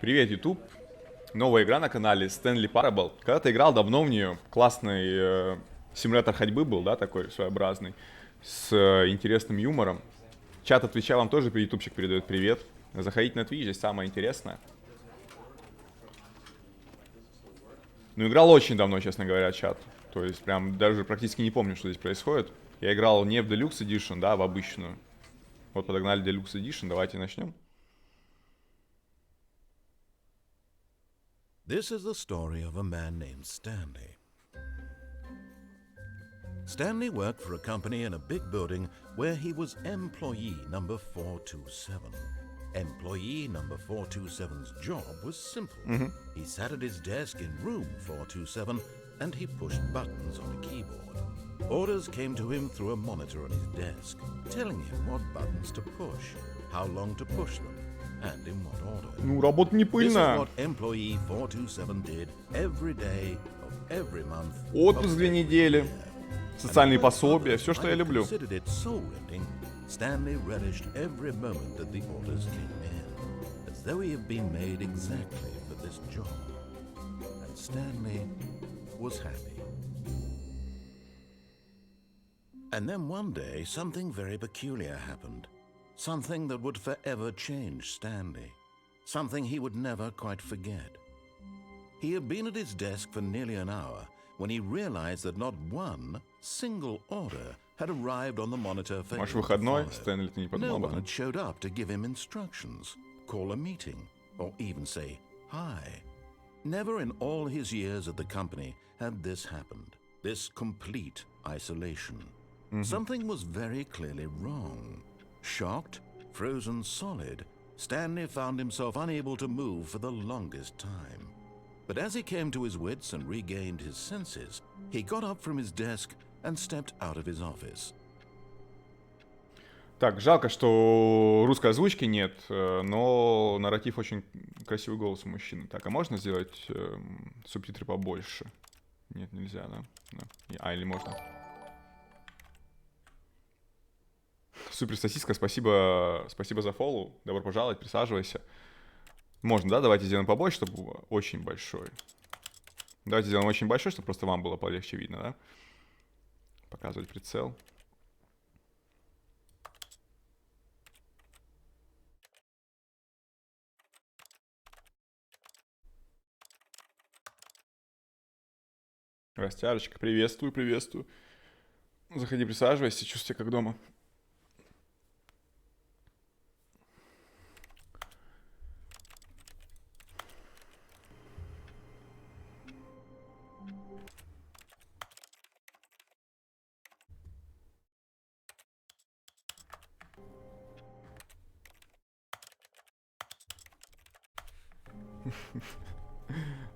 Привет, YouTube. Новая игра на канале Stanley Parable. Когда-то играл давно в нее. Классный симулятор ходьбы был, да, такой своеобразный. С интересным юмором. Чат от Твича вам тоже ютубчик передает привет. Заходите на Twitch, здесь самое интересное. Ну, играл очень давно, честно говоря, чат. То есть прям даже практически не помню, что здесь происходит. Я играл не в Deluxe Edition, да, в обычную. Вот подогнали Deluxe Edition, давайте начнем. This is the story of a man named Stanley. Stanley worked for a company in a big building where he was employee number 427. Employee number 427's job was simple. He sat at his desk in room 427 and he pushed buttons on a keyboard. Orders came to him through a monitor on his desk, telling him what buttons to push, how long to push them, and in what order. Ну, работа не This is пыльная. what employee 427 did every day of every month. Отпуск 2 недели. Социальные And пособия, others все, что я might have люблю. considered it soul-rending, Stanley relished every moment that the orders came in, as though he had been made exactly for this job. And Stanley was happy. And then one day, something very peculiar happened. Something that would forever change Stanley. Something he would never quite forget. He had been at his desk for nearly an hour when he realized that not one single order had arrived on the monitor for Может, him to выходной? follow. Стэнли, ты не No подумал об one этом? had showed up to give him instructions, call a meeting, or even say hi. Never in all his years at the company had this happened, this complete isolation. Something was very clearly wrong. Shocked, frozen solid, Stanley found himself unable to move for the longest time. But as he came to his wits and regained his senses, he got up from his desk and stepped out of his office. Так, жалко, что русской озвучки нет, но нарратив очень красивый голос у мужчины. Так, а можно сделать субтитры побольше? Нет, нельзя, да? А, или можно? Супер сосиска, спасибо за фоллоу. Добро пожаловать, присаживайся. Можно, да? Давайте сделаем побольше, чтобы было очень большой. Давайте сделаем очень большой, чтобы просто вам было полегче видно, да? Показывать прицел. Растяжечка, приветствую, приветствую. Заходи, присаживайся, чувствуй себя как дома.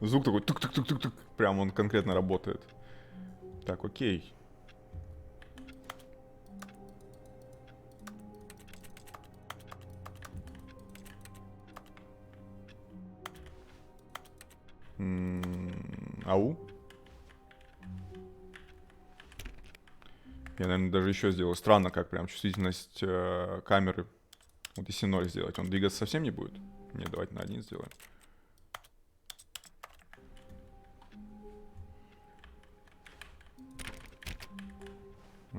Звук такой тук-тук-тук-тук-тук. Прям он конкретно работает. Так, окей. Ау. Я, наверное, даже еще сделаю. Странно, как прям чувствительность камеры. Вот если 0 сделать, он двигаться совсем не будет? Нет, давайте на 1 сделаем.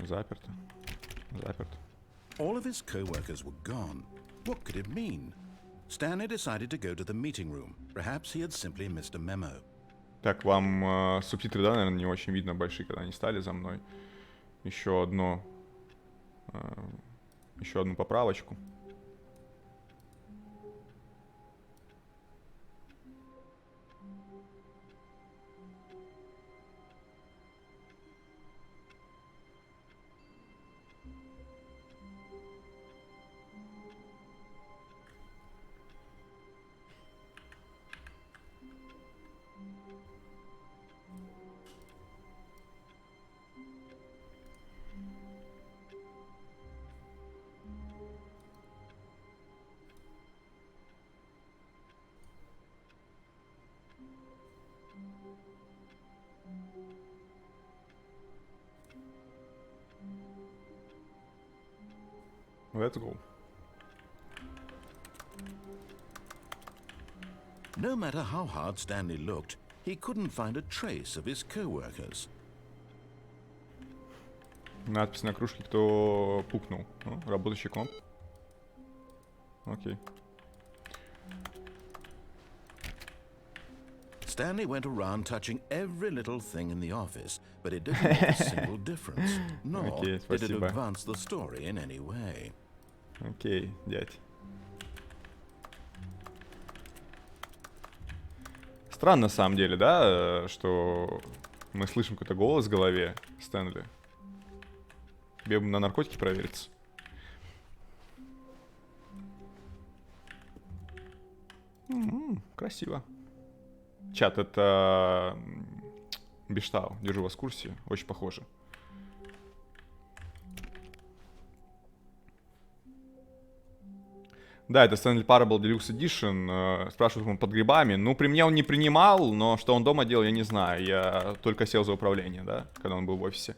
Заперто. Заперто. All of his co-workers were gone. What could it mean? Stanley decided to go to the meeting room. Perhaps he had simply missed a memo. Так, вам субтитры, да, наверное, не очень видно большие, когда они стали за мной. Еще одну поправочку. Let's go. No matter how hard Stanley looked, he couldn't find a trace of his co-workers. Надпись на кружке, кто пукнул. Работающий комп. Окей. Stanley went around touching every little thing in the office, but it didn't make a single difference, nor Окей, did it спасибо. advance the story in any way. Окей, дядь. Странно, на самом деле, да, что мы слышим какой-то голос в голове Стэнли. Тебе бы на наркотики провериться. Красиво. Чат, это Биштау. Держу вас в курсе. Очень похоже. Да, это Stanley Parable Deluxe Edition. Спрашивают он под грибами. Ну, при мне он не принимал, но что он дома делал, я не знаю. Я только сел за управление, да, когда он был в офисе.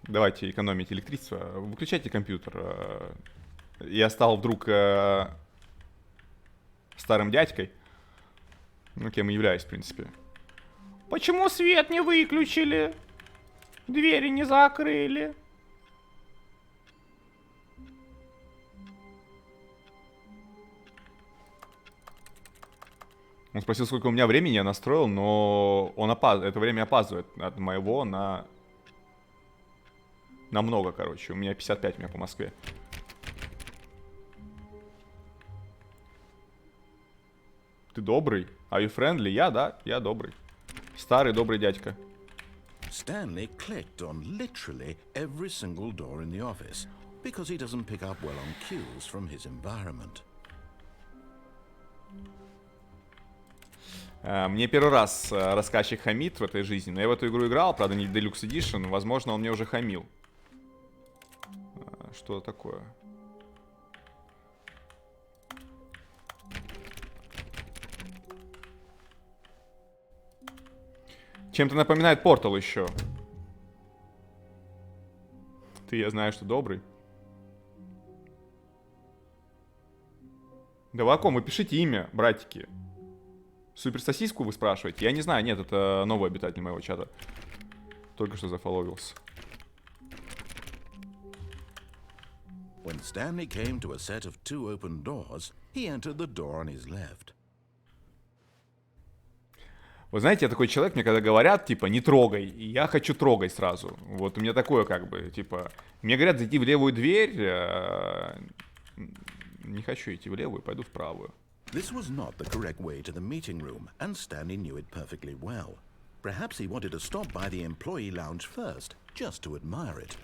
Давайте экономить электричество. Выключайте компьютер. Я стал вдруг старым дядькой. Ну, кем и являюсь, в принципе. Почему свет не выключили? Двери не закрыли? Он спросил, сколько у меня времени я настроил, но он это время опаздывает от моего на много, короче. У меня 55, у меня по Москве. Ты добрый? Are you friendly? Я, да, я добрый. Старый добрый дядька. Stanley clicked on literally every single door in the office because he doesn't pick up well on cues from his environment. Мне первый раз рассказчик хамит в этой жизни, но я в эту игру играл, правда не в Deluxe Edition, возможно он мне уже хамил. Что такое? Чем-то напоминает Портал еще. Ты, я знаю, что добрый. Да вы о ком? Вы пишите имя, братики. Суперсосиску вы спрашиваете? Я не знаю, нет, это новый обитатель моего чата. Только что зафоловился. When Stanley came to a set of 2 open doors, he entered the door on his left. Вы знаете, я такой человек, мне когда говорят, типа, не трогай, и я хочу трогать сразу. Вот у меня такое, как бы, типа, мне говорят зайти в левую дверь, не хочу идти в левую, пойду в правую. This was not the correct way to the meeting room, and Stanley knew it perfectly well. Perhaps he wanted to stop by the employee lounge first, just to admire it.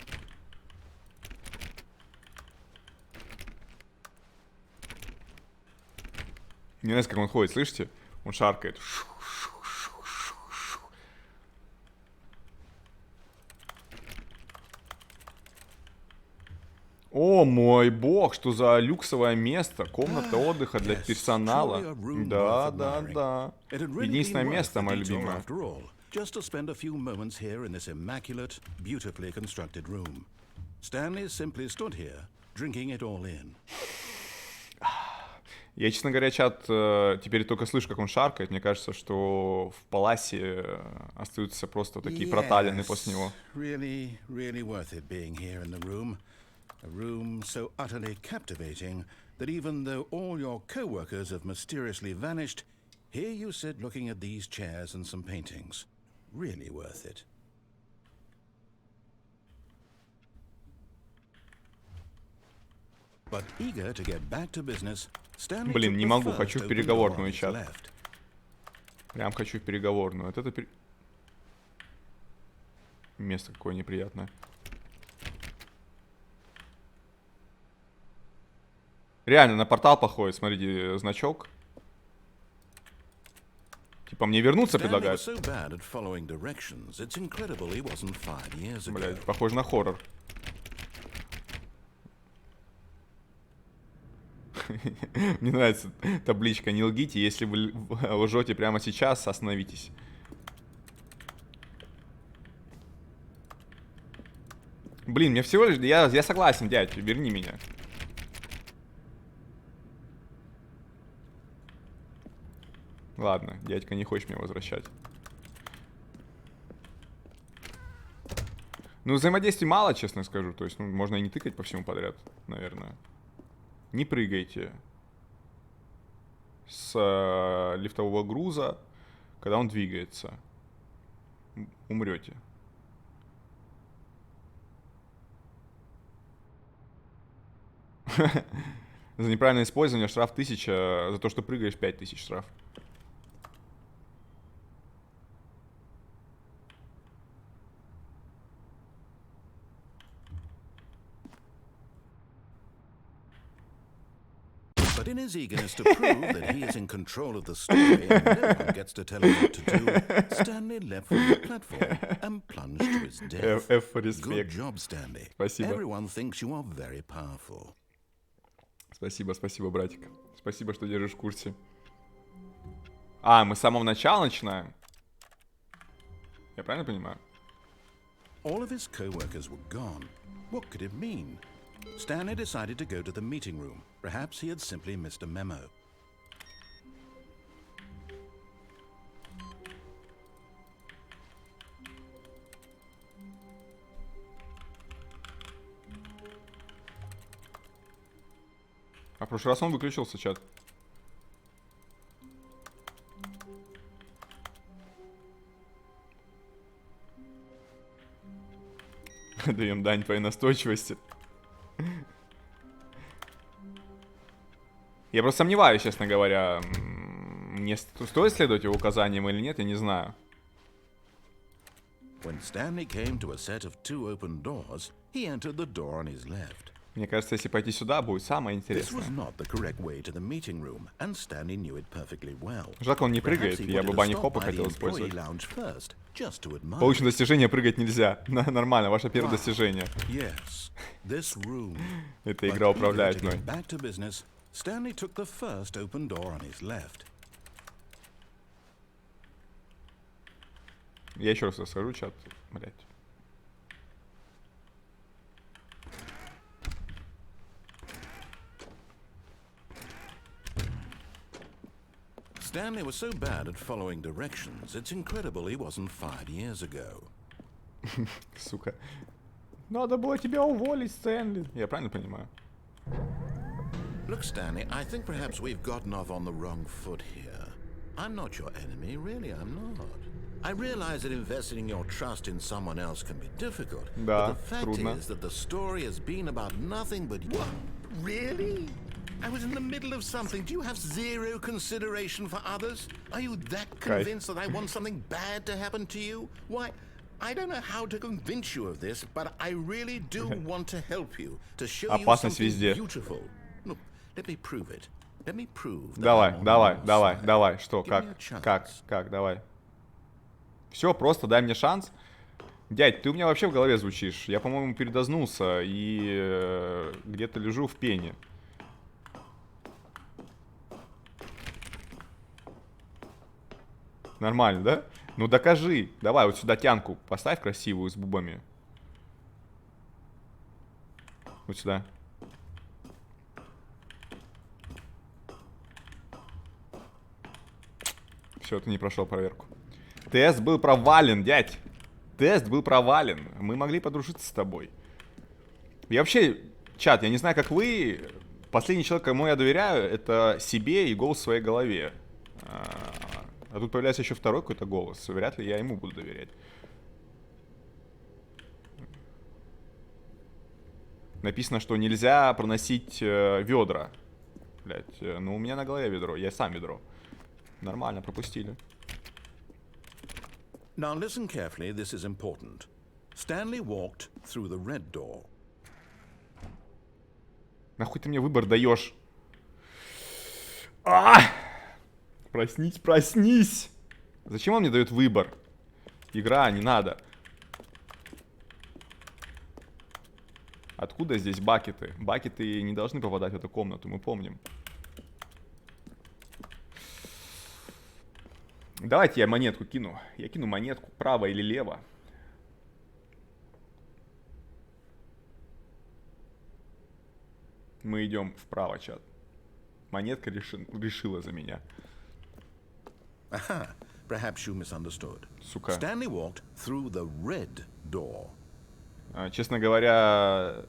Мне нравится, как он ходит, слышите? Он шаркает. О мой бог, что за люксовое место, комната отдыха для персонала. Да, да, да. Единственное место, мое любимое. Just to spend a few moments here in this immaculate, beautifully constructed room. Stanley simply stood here, drinking it all in. Я, честно говоря, чат теперь только слышу, как он шаркает. Мне кажется, что в Паласе остаются просто такие проталины после него. Really, really worth it being here in the room. A room so utterly captivating that even though all your co-workers have mysteriously vanished, here you sit looking at these chairs and some paintings. Really worth it. But eager to get back to business, Stanley Блин, не могу, took the хочу в first open door переговорную on his чат. left. Прям хочу в переговорную. Вот это место какое неприятное. Реально, на портал походит, смотрите, значок. Типа мне вернуться предлагают. Блять, похоже на хоррор. Мне нравится табличка «Не лгите, если вы лжете прямо сейчас, остановитесь». Блин, мне всего лишь... Я согласен, дядь, верни меня. Ладно, дядька не хочет меня возвращать. Ну, взаимодействий мало, честно скажу. То есть, ну, можно и не тыкать по всему подряд, наверное. Не прыгайте с лифтового груза, когда он двигается. Умрете. За неправильное использование штраф 1000, за то, что прыгаешь 5000 штраф. But in his eagerness to prove that he is in control of the story and no one gets to tell him what to do, Stanley left from the platform and plunged to his death. F for respect. Good job, Stanley. Спасибо. Everyone thinks you are very powerful. Спасибо, спасибо, братик. Спасибо, что держишь в курсе. А, мы с самого начала начинаем? Я правильно понимаю? All of his co-workers were gone. What could it mean? Stanley decided to go to the meeting room. Perhaps he had simply missed a memo. А в прошлый раз он выключился, чат. Даем дань твоей настойчивости. Я просто сомневаюсь, честно говоря, мне стоит следовать его указаниям или нет, я не знаю. When Stanley came to a set of 2 open doors, he entered the door on his left. Мне кажется, если пойти сюда, будет самое This интересное. was not the correct way to the meeting room, and Stanley knew it perfectly well. Жалко, он не прыгает, Perhaps he я бы wanted to бани stop хопа by the хотел employee использовать. lounge first, just to admire. Получено достижение, прыгать нельзя. Нормально, ваше первое достижение. Yes, this room. Эта But игра eager управляет to мной. get back to business, Stanley took the first open door on his left. Я еще раз расскажу, чат. Блять. Stanley was so bad at following directions, it's incredible he wasn't fired years ago. Сука. Надо было тебя уволить, Стэнли. Я правильно понимаю? Look, Stanley, I think perhaps we've gotten off on the wrong foot here. I'm not your enemy, really, I'm not. I realize that investing your trust in someone else can be difficult, Да, but the fact трудно. is that the story has been about nothing but... What? Really? I was in the middle of something. Do you have zero consideration for others? Are you that convinced that I want something bad to happen to you? Why, I don't know how to convince you of this, but I really do want to help you, to show you Опасность something везде. beautiful. Look, let me prove it. Let me prove that Давай, I'm on давай, your давай, side. давай. Что, Give как, me a chance. как, давай. Все, просто дай мне шанс. Дядь, ты у меня вообще в голове звучишь. Я, по-моему, передознулся и где-то лежу в пене. Нормально, да? Ну докажи. Давай вот сюда тянку поставь красивую с бубами. Вот сюда. Все, ты не прошел проверку. Тест был провален, дядь. Тест был провален. Мы могли подружиться с тобой. Я вообще, чат, я не знаю, как вы. Последний человек, кому я доверяю, это себе и голос в своей голове. А тут появляется еще второй какой-то голос. Вряд ли я ему буду доверять. Написано, что нельзя проносить ведра. Блять, ну у меня на голове ведро, я сам ведро. Нормально, пропустили. Now listen carefully, this is important. Stanley walked through the red door. Нахуй ты мне выбор даешь? А! Проснись, проснись! Зачем он мне дает выбор? Игра, не надо. Откуда здесь бакеты? Бакеты не должны попадать в эту комнату, мы помним. Давайте я монетку кину. Я кину монетку право или лево. Мы идем вправо, чат. Монетка решила за меня. Aha, perhaps you misunderstood. Сука. Stanley walked through the red door. Честно говоря,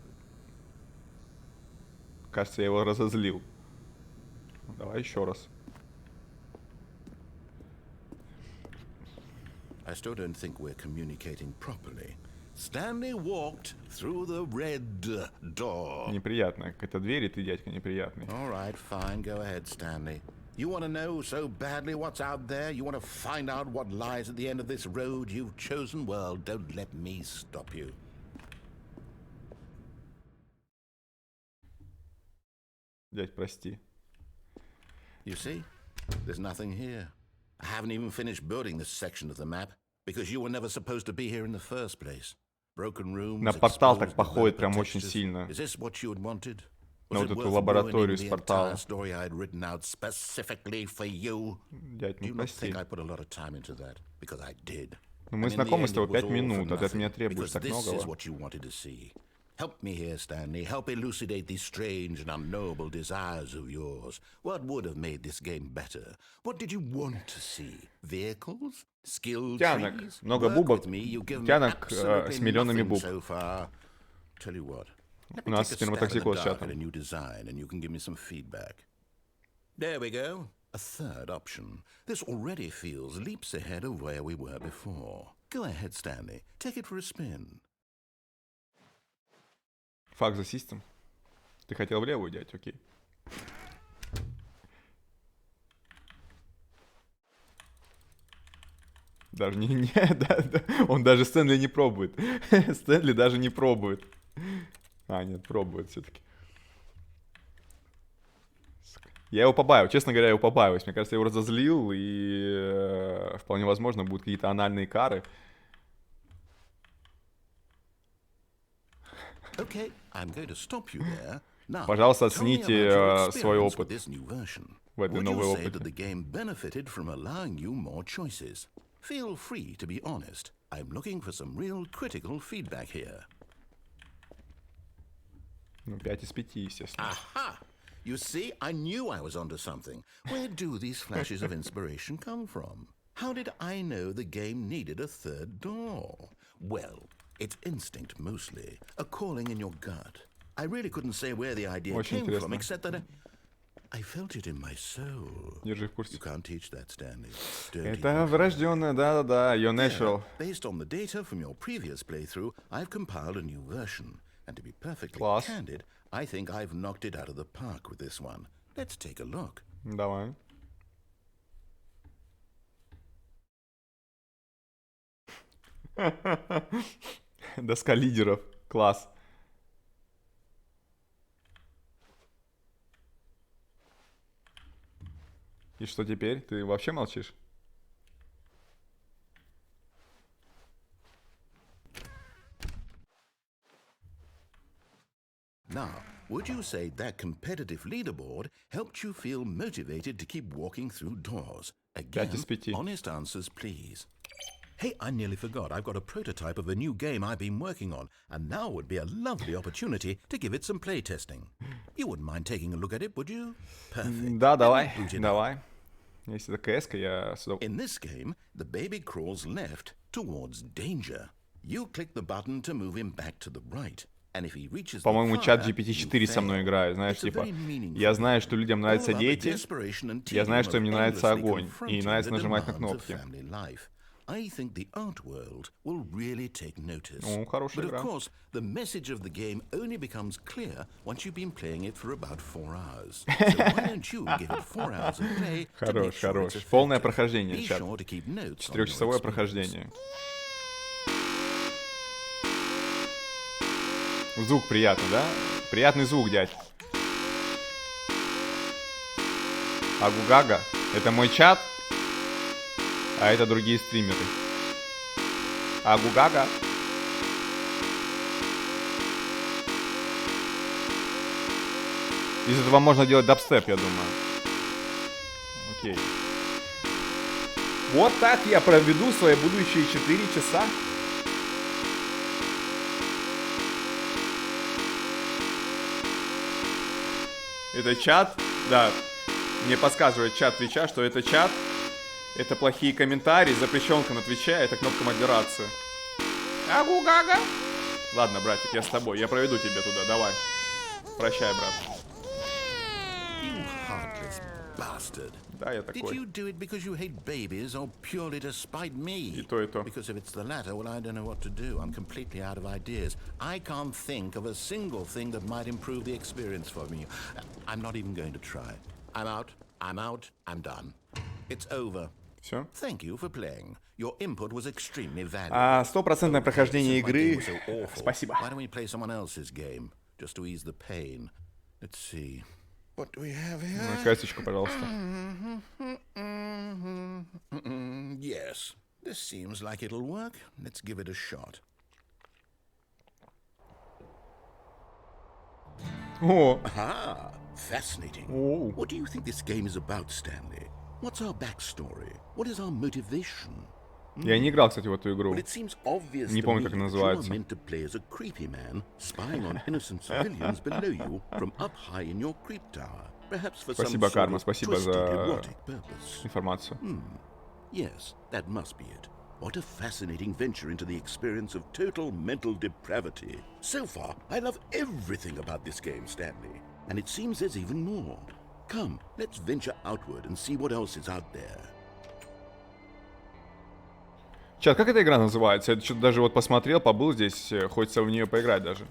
кажется, я его разозлил. Давай еще раз. I still don't think we're communicating properly. Stanley walked through the red door. Неприятно. Какая-то дверь, и ты, дядька, неприятный. All right, fine. Go ahead, Stanley. You want to know so badly what's out there? You want to find out what lies at the end of this road you've chosen? Well, don't let me stop you. Дядь, прости. You see, there's nothing here. I haven't even finished building this section of the map because you were never supposed to be here in the first place. Broken rooms. На портал так походит прям очень сильно. Is this what you had wanted? На вот эту лабораторию с портала. Story I had written out specifically for you. Дядь, ну прости. I put a lot of time into that because I did. Ну, мы знакомы с тобой 5 минут, а ты от меня требуешь так многого. Help me here, Stanley. Help elucidate these strange and unknowable desires of yours. What would have made this game better? What did you want to see? Vehicles? Skill Тянок. trees? Много бубок. Тянок с миллионами буб. Tell you what. У нас сперматоксикоз с чатом. There we go. A third option. This already feels leaps ahead of where we were before. Go ahead, Stanley. Take it for a spin. Fuck the system. Ты хотел в левую, дядь, окей. Даже да, он даже Стэнли не пробует. Стэнли даже не пробует. А, нет, пробует все-таки. Я его побаиваюсь, честно говоря, я его побаиваюсь. Мне кажется, я его разозлил, и вполне возможно, будут какие-то анальные кары. Okay, I'm going to stop you there. Now, пожалуйста, оцените свой опыт в этой новой опыте. опыте. The game benefited from allowing you more choices. Feel free to be honest. I'm looking for some real critical feedback here. Ну, 5 из 5, естественно. Aha! You see, I knew I was onto something. Where do these flashes of inspiration come from? How did I know the game needed a third door? Well, it's instinct mostly, a calling in your gut. I really couldn't say where the idea came from, except that I felt it in my soul. Держи в курсе. You can't teach that, Stanley. Это врожденное, да-да-да, your natural. Based on the data from your previous playthrough, I've compiled a new version. And to be perfectly candid, I think I've knocked it out of the park with this one. Let's take a look. Давай. Доска лидеров. Класс. И что теперь? Ты вообще молчишь? Now, would you say that competitive leaderboard helped you feel motivated to keep walking through doors? Again, honest answers, please. Hey, I nearly forgot. I've got a prototype of a new game I've been working on, and now would be a lovely opportunity to give it some playtesting. You wouldn't mind taking a look at it, would you? Perfect. Да, давай, давай. Если это КС-ка, я... In this game, the baby crawls left towards danger. You click the button to move him back to the right. По-моему, чат GPT-4 со мной играет, знаешь, типа, я знаю, что людям нравятся дети, я знаю, что им не нравится огонь, и не нравится нажимать на кнопки. Ну, хорошая игра. Хорош, хорош. Полное прохождение, чат. 4-часовое прохождение. Звук приятный, да? Приятный звук, дядь. Агугага. Это мой чат, а это другие стримеры. Агугага. Из этого можно делать дабстеп, я думаю. Окей. Вот так я проведу свои будущие 4 часа. Это чат, да, мне подсказывает чат Твича, что это чат, Это плохие комментарии, запрещенка на Твиче, это кнопка модерации. Агу-гага. Ладно, братик, я с тобой, я проведу тебя туда, давай. Прощай, брат. You heartless bastard. Да, я Did такой. you do it because you hate babies or purely to spite me? И то, и то. Because if it's the latter, well, I don't know what to do. I'm completely out of ideas. I can't think of a single thing that might improve the experience for me. I'm not even going to try. I'm out. I'm out. I'm done. It's over. Все. Thank you for playing. Your input was extremely valuable. Стопроцентное прохождение Since my game игры. was so awful, Спасибо. why don't we play someone else's game, just to ease the pain? Let's see. What do we have here? Касечку, пожалуйста. Yes, this seems like it'll work. Let's give it a shot. О, Ah, fascinating. Oh. What do you think this game is about, Stanley? What's our backstory? What is our motivation? я не играл, кстати, в эту игру. Well, it seems obvious Не to помню, me как that you are называется. meant to play as a creepy man, spying on innocent civilians below you from up high in your creep tower. Perhaps for some Спасибо, sort Карма, of спасибо twisted за erotic purpose. информацию. Yes, that must be it. What a fascinating venture into the experience of total mental depravity. So far, I love everything about this game, Stanley. And it seems there's even more. Come, let's venture outward and see what else is out there. Чат, как эта игра называется? Я что-то даже вот посмотрел, побыл здесь, хочется в нее поиграть даже.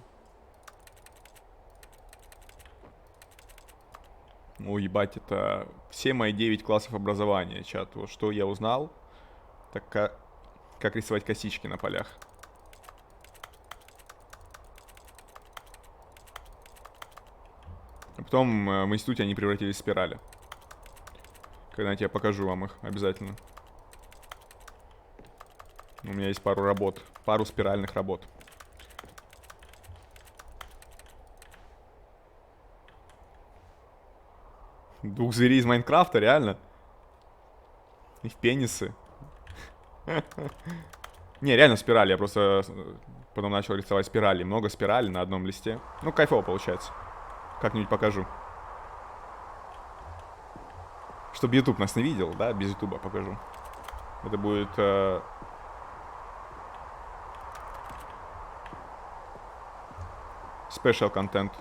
Ой, ебать, это все мои 9 классов образования, чат. Вот что я узнал, так как рисовать косички на полях. А потом в институте они превратились в спирали. Когда-нибудь я покажу вам их обязательно. У меня есть пару работ, пару спиральных работ. Двух зверей из Майнкрафта, реально? И в пенисы. Не, реально спирали, я просто потом начал рисовать спирали. Много спиралей на одном листе. Ну, кайфово получается. Как-нибудь покажу. Чтобы YouTube нас не видел, да, без YouTube покажу. Это будет... Special контент.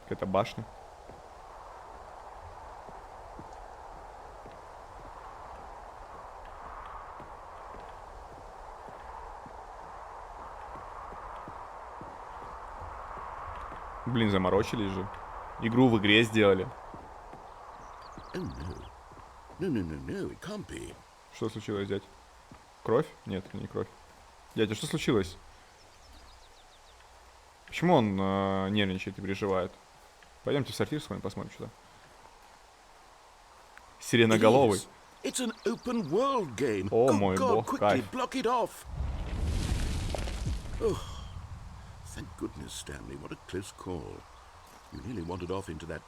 Какая-то башня. Блин, заморочились же. Игру в игре сделали. Oh no. No, it can't be. Что случилось, дядь? Кровь? Нет, это не кровь. Дядя, что случилось? Почему он нервничает и переживает? Пойдемте в сортир с вами посмотрим сюда. Сиреноголовый. It's an open world game. О, Oh мой God, бог, quickly кайф. block it off. Oh, thank goodness, Stanley. What a close call. You nearly wandered off into that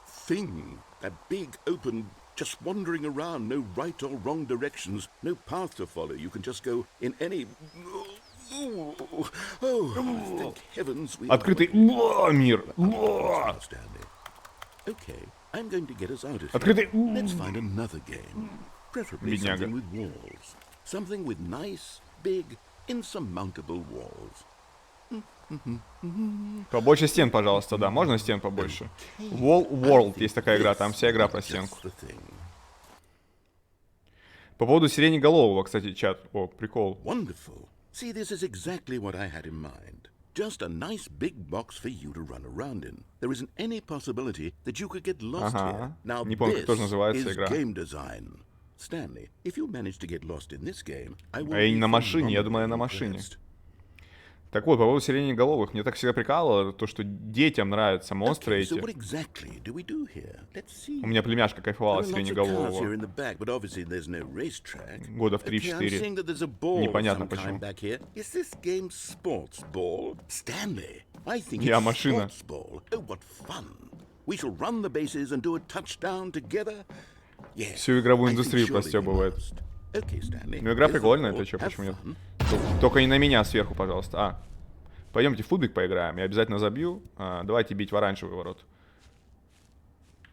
thing, that big open, just wandering around, no right or wrong directions, no path to follow. You can just go in any. Oh, thank heavens we. Открытый мир. Stanley. Okay, I'm going to get us out of here. Открытый. Let's find another game. Preferably Бедняга. something with walls. Something with nice, big, insurmountable walls. Побольше стен, пожалуйста, да. Можно стен побольше? Wall World есть такая игра, там вся игра про стенку. That's the thing. По поводу сиреноголового, кстати, чат. О, прикол. Wonderful. See, this is exactly what I had in mind. Just a nice big box for you to run around in. There isn't any possibility that you could get lost here. Now Не помню, как тоже this называется is игра. game design. Stanley, if you manage to get lost in this game, I will А я не be на машине, я думал, я на phenomenally машине. impressed. Так вот, по поводу сиреноголовых, мне так всегда прикалывало то, что детям нравятся монстры Okay, so эти. what exactly do we do here? Let's see. У меня племяшка кайфовала There are lots of cars here сиреноголового. in the back, but obviously there's no racetrack. Года в Okay, I'm 3-4. seeing that there's a ball of Непонятно some почему. kind back here. Is this game sports ball? Stanley, I think Я it's машина. sports ball. Oh, what fun. We shall run the bases and do a touchdown together. Yes, Всю игровую I think индустрию surely we простёбывает. must. Okay, Stanley, Ну, игра here's the прикольная, ball. это что, Have почему нет? fun. Только не на меня сверху, пожалуйста. Пойдемте в футбик поиграем, я обязательно забью. Давайте бить в оранжевый ворот.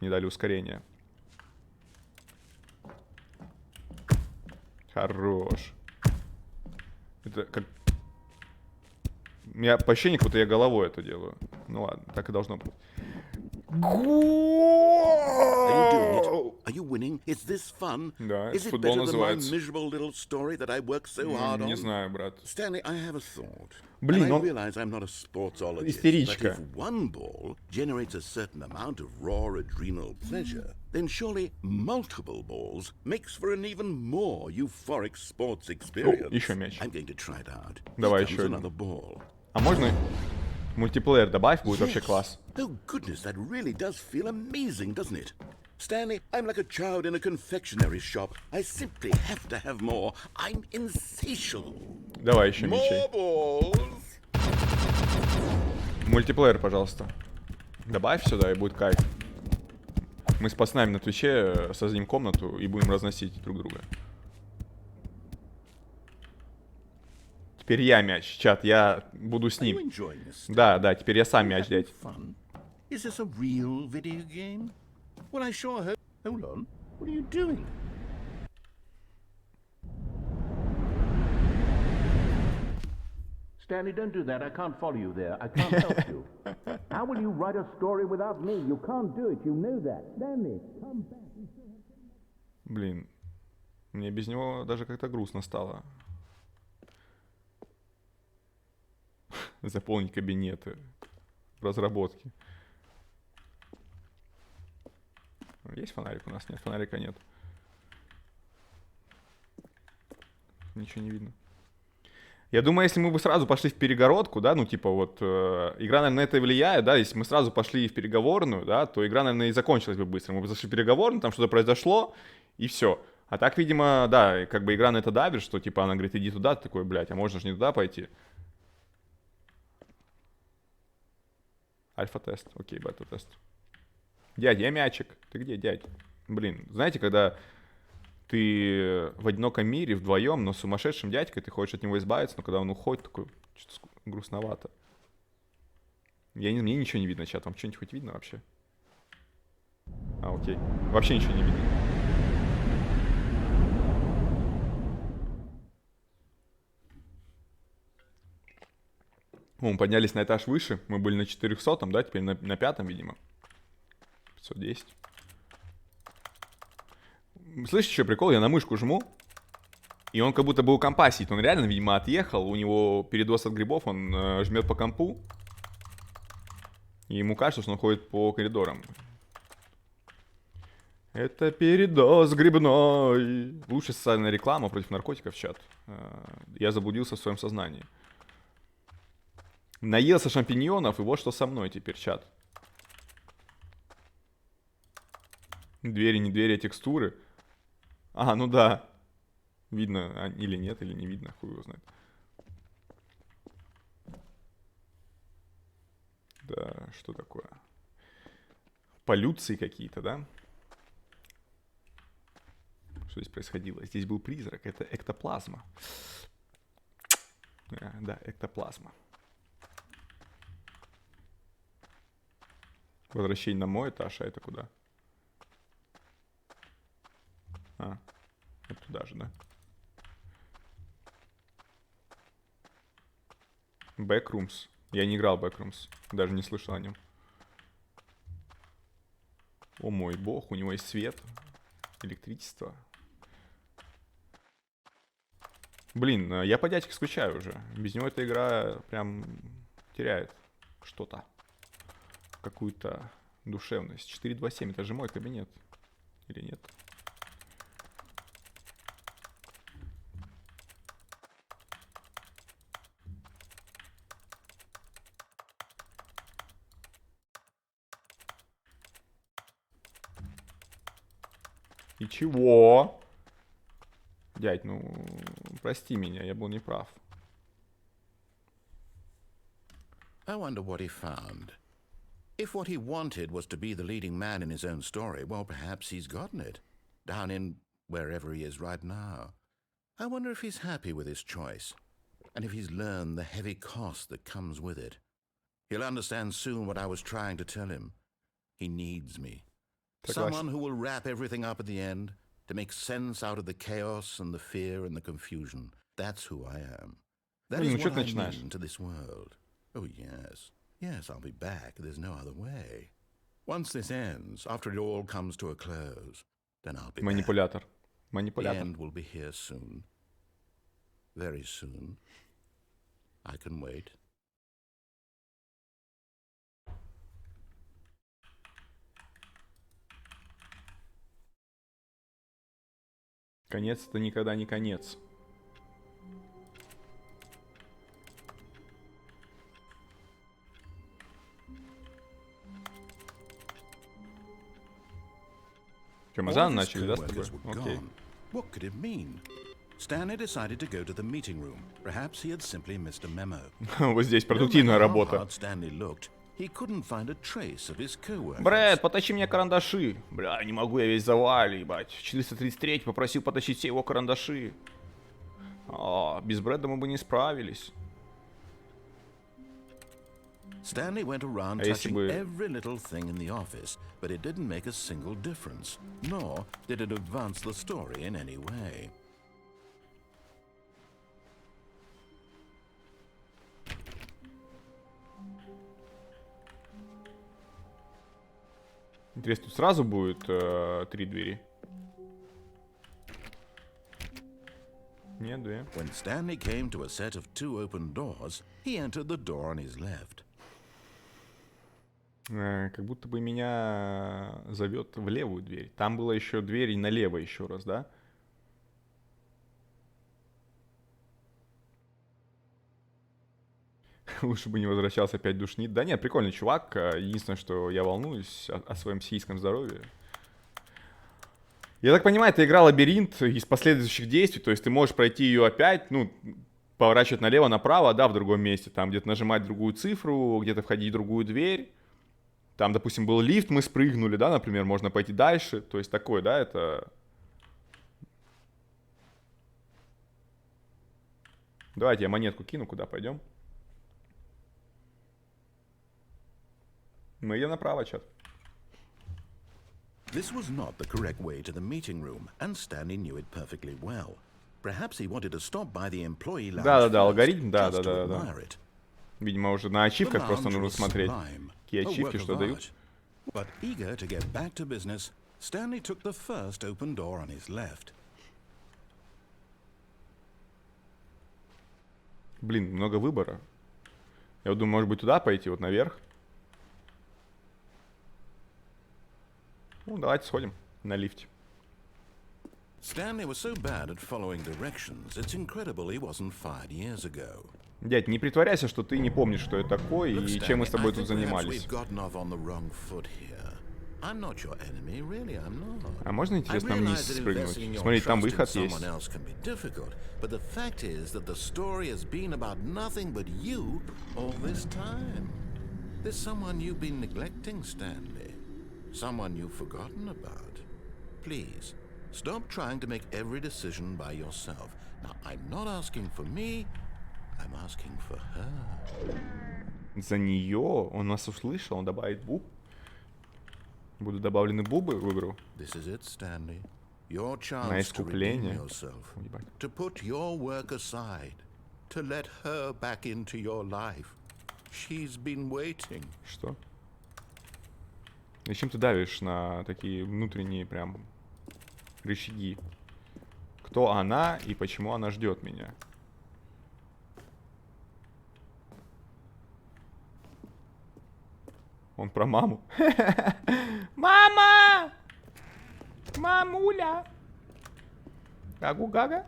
Не дали ускорения. Хорош. Это как... У меня по ощущению, как будто я головой это делаю. Ну ладно, так и должно быть. Are you winning? Is this fun? Да, Is it футбол better than my называется. miserable little story that I worked so hard on? Не знаю, брат. Stanley, I have a thought. Блин, and I он realize I'm not a sportsologist, истеричка. but if one ball generates a certain amount of raw adrenal pleasure, then surely multiple balls makes for an even more euphoric sports experience. Еще мяч. I'm going to try it out. Давай Here еще comes один. another ball. А можно мультиплеер добавь, будет вообще класс. Oh goodness, that really does feel amazing, doesn't it? Stanley, I'm like a child in a confectionery shop. I simply have to have more. I'm insatiable. Давай еще мячей. More balls. Мультиплеер, пожалуйста. Добавь сюда, и будет кайф. Мы с пацанами на Твиче создадим комнату и будем разносить друг друга. Теперь я мяч, чат, я буду с ним. Да, теперь я сам мяч, дядь. Is this a real video game? Well, I sure hope. Hold on. What are you doing? Stanley, don't do that. I can't follow you there. I can't help you. How will you write a story without me? You can't do it. You know that. Stanley, come back. Блин, мне без него даже как-то грустно стало. Заполнить кабинеты в разработке. Есть фонарик у нас? Нет, фонарика нет. Ничего не видно. Я думаю, если мы бы сразу пошли в перегородку, да, ну типа вот, игра, наверное, на это и влияет, да, если мы сразу пошли в переговорную, да, то игра, наверное, и закончилась бы быстро. Мы бы зашли в переговорную, там что-то произошло, и все. А так, видимо, да, как бы игра на это давит, что типа она говорит, иди туда, ты такой, блядь, а можно же не туда пойти. Альфа-тест, окей, бета-тест. Дядь, я мячик. Ты где, дядь? Блин, знаете, когда ты в одиноком мире вдвоем, но с сумасшедшим дядькой, ты хочешь от него избавиться, но когда он уходит, такой, что-то грустновато. Мне ничего не видно, чат. Вам что-нибудь хоть видно вообще? А, окей. Вообще ничего не видно. О, мы поднялись на этаж выше. Мы были на 400-м, да? Теперь на 5-м, видимо. 510. Слышишь, что прикол? Я на мышку жму, и он как будто бы у компа сидит. Он реально, видимо, отъехал. У него передоз от грибов, он жмет по компу. И ему кажется, что он ходит по коридорам. Это передоз грибной. Лучшая социальная реклама против наркотиков, чат. Я заблудился в своем сознании. Наелся шампиньонов, и вот что со мной теперь, чат. Двери, не двери, а текстуры. А, ну да. Видно или нет, или не видно, хуй его знает. Да, что такое? Полюции какие-то, да? Что здесь происходило? Здесь был призрак, это эктоплазма. Да, эктоплазма. Возвращение на мой этаж, а это куда? А, это туда же, да? Backrooms. Я не играл в Backrooms, даже не слышал о нем. О мой бог, у него есть свет, электричество. Блин, я по дядьке скучаю уже. Без него эта игра прям теряет что-то. Какую-то душевность. 427, это же мой кабинет. Или нет? И чего? Дядь, ну, прости меня, я был неправ. I wonder what he found. If what he wanted was to be the leading man in his own story, well, perhaps he's gotten it. Down in wherever he is right now. I wonder if he's happy with his choice. And if he's learned the heavy cost that comes with it. He'll understand soon what I was trying to tell him. He needs me. Согласен. Someone who will wrap everything up at the end, to make sense out of the chaos and the fear and the confusion. That's who I am. That is what I mean to this world. Oh, yes. Yes, I'll be back. There's no other way. Once this ends, after it all comes to a close, then I'll be Манипулятор. back. Манипулятор. The end will be here soon. Very soon. I can wait. Конец — это никогда не конец. Что, мы заново начали, да, с тобой? Окей. What could it mean? Stanley decided to go to the meeting room. Perhaps he had simply missed a memo. Вот здесь продуктивная работа. He couldn't find a trace of his coworkers. Брэд, потащи мне карандаши. Бля, не могу, я весь завален, ебать. 433 попросил потащить все его карандаши. Без Брэда мы бы не справились. Stanley went around touching every little thing in the office, but it didn't make a single difference, nor did it advance the story in any way. Интересно, тут сразу будет 3 двери? Нет, 2. When Stanley came to a set of 2 open doors, he entered the door on his left. Как будто бы меня зовет в левую дверь. Там была еще дверь и налево еще раз, да? Лучше бы не возвращался, опять душнит. Да нет, прикольный чувак. Единственное, что я волнуюсь о своем психическом здоровье. Я так понимаю, это игра лабиринт из последующих действий. То есть ты можешь пройти ее опять, ну, поворачивать налево-направо, да, в другом месте. Там где-то нажимать другую цифру, где-то входить в другую дверь. Там, допустим, был лифт, мы спрыгнули, да, например, можно пойти дальше. То есть такое, да, это... Давайте я монетку кину, куда пойдем. Мы идем направо, чат. This was not the correct way to the meeting room, and Stanley knew it perfectly well. Perhaps he wanted to stop by the employee lounge. Да, алгоритм, да. Видимо, уже на ачивках просто нужно смотреть, какие ачивки, что дают. But eager to get back to business, Stanley took the first open door on his left. Блин, много выбора. Я вот думаю, может быть, туда пойти, вот наверх. Ну, давайте сходим на лифте. Stanley was so bad at following directions, it's incredible he wasn't fired years ago. Дядь, не притворяйся, что ты не помнишь, что это такое и чем мы с тобой тут занимались. А можно, интересно, вниз спрыгнуть? Смотри, там выход есть. Stop trying to make every decision by yourself. Now, I'm not asking for me, I'm asking for her. За нее он нас услышал, он добавит буб. Будут добавлены бубы в игру. This is it, Stanley. Your На chance to redeem искупление. yourself, to put your work aside, to let her back into your life. She's been waiting. Что? Зачем ты давишь на такие внутренние прям рычаги? Кто она и почему она ждет меня? Он про маму. Мама! Мамуля! Гагу-гага?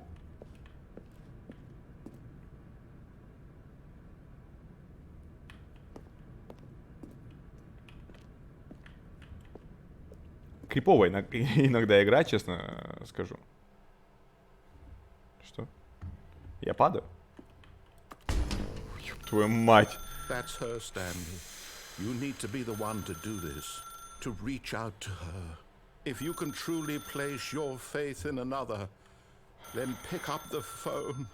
Криповая иногда игра, честно скажу. Что? Я падаю? Ёб твою мать. That's her, Stanley. You need to be the one to do this, to reach out to her. If you can truly place your faith in another, then pick up the phone.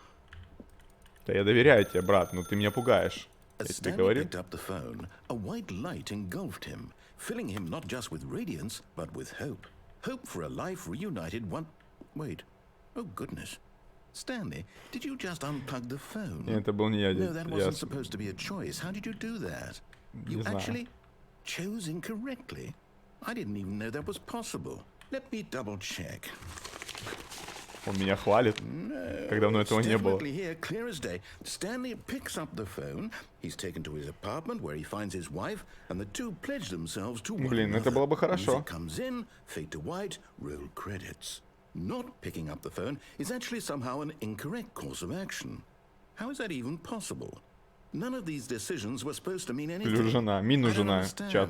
Да я доверяю тебе, брат, но ты меня пугаешь. Я As тебе Stanley говорю. picked up the phone, a white light engulfed him, filling him not just with radiance, but with hope. Hope for a life reunited Wait. Oh, goodness. Stanley, did you just unplug the phone? Это был не я. No, that wasn't supposed to be a choice. How did you do that? You actually chose incorrectly? I didn't even know that was possible. Let me double check. Он меня хвалит, как давно этого не было. Here, clear as day. Stanley picks up the phone. He's taken to his apartment where he finds his wife, and the two pledge themselves to one another. Блин, это было бы хорошо. Music comes in, fade to white, roll credits. Not picking up the phone is actually somehow an incorrect course of action. How is that even possible? None of these decisions were supposed to mean anything. Плюс жена, минус жена, чат.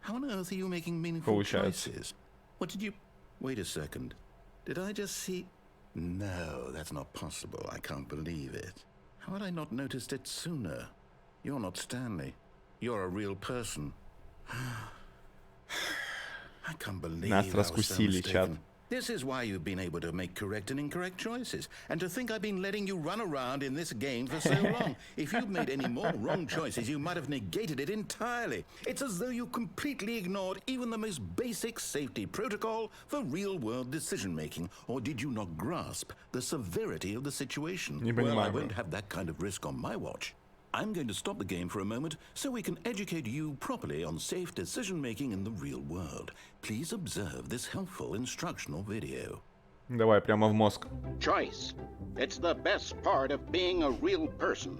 How on earth are you making meaningful choices? What did you... Wait a second. Did I just see... No, that's not possible. I can't believe it. How had I not noticed it sooner? You're not Stanley. You're a real person. I can't believe Нас I was so раскусили, чат. mistaken. This is why you've been able to make correct and incorrect choices. And to think I've been letting you run around in this game for so long. If you'd made any more wrong choices, you might have negated it entirely. It's as though you completely ignored even the most basic safety protocol for real-world decision-making. Or did you not grasp the severity of the situation? Не Well, I понимаю. won't have that kind of risk on my watch. I'm going to stop the game for a moment so we can educate you properly on safe decision-making in the real world. Please observe this helpful instructional video. Давай, прямо в мозг. Choice. It's the best part of being a real person.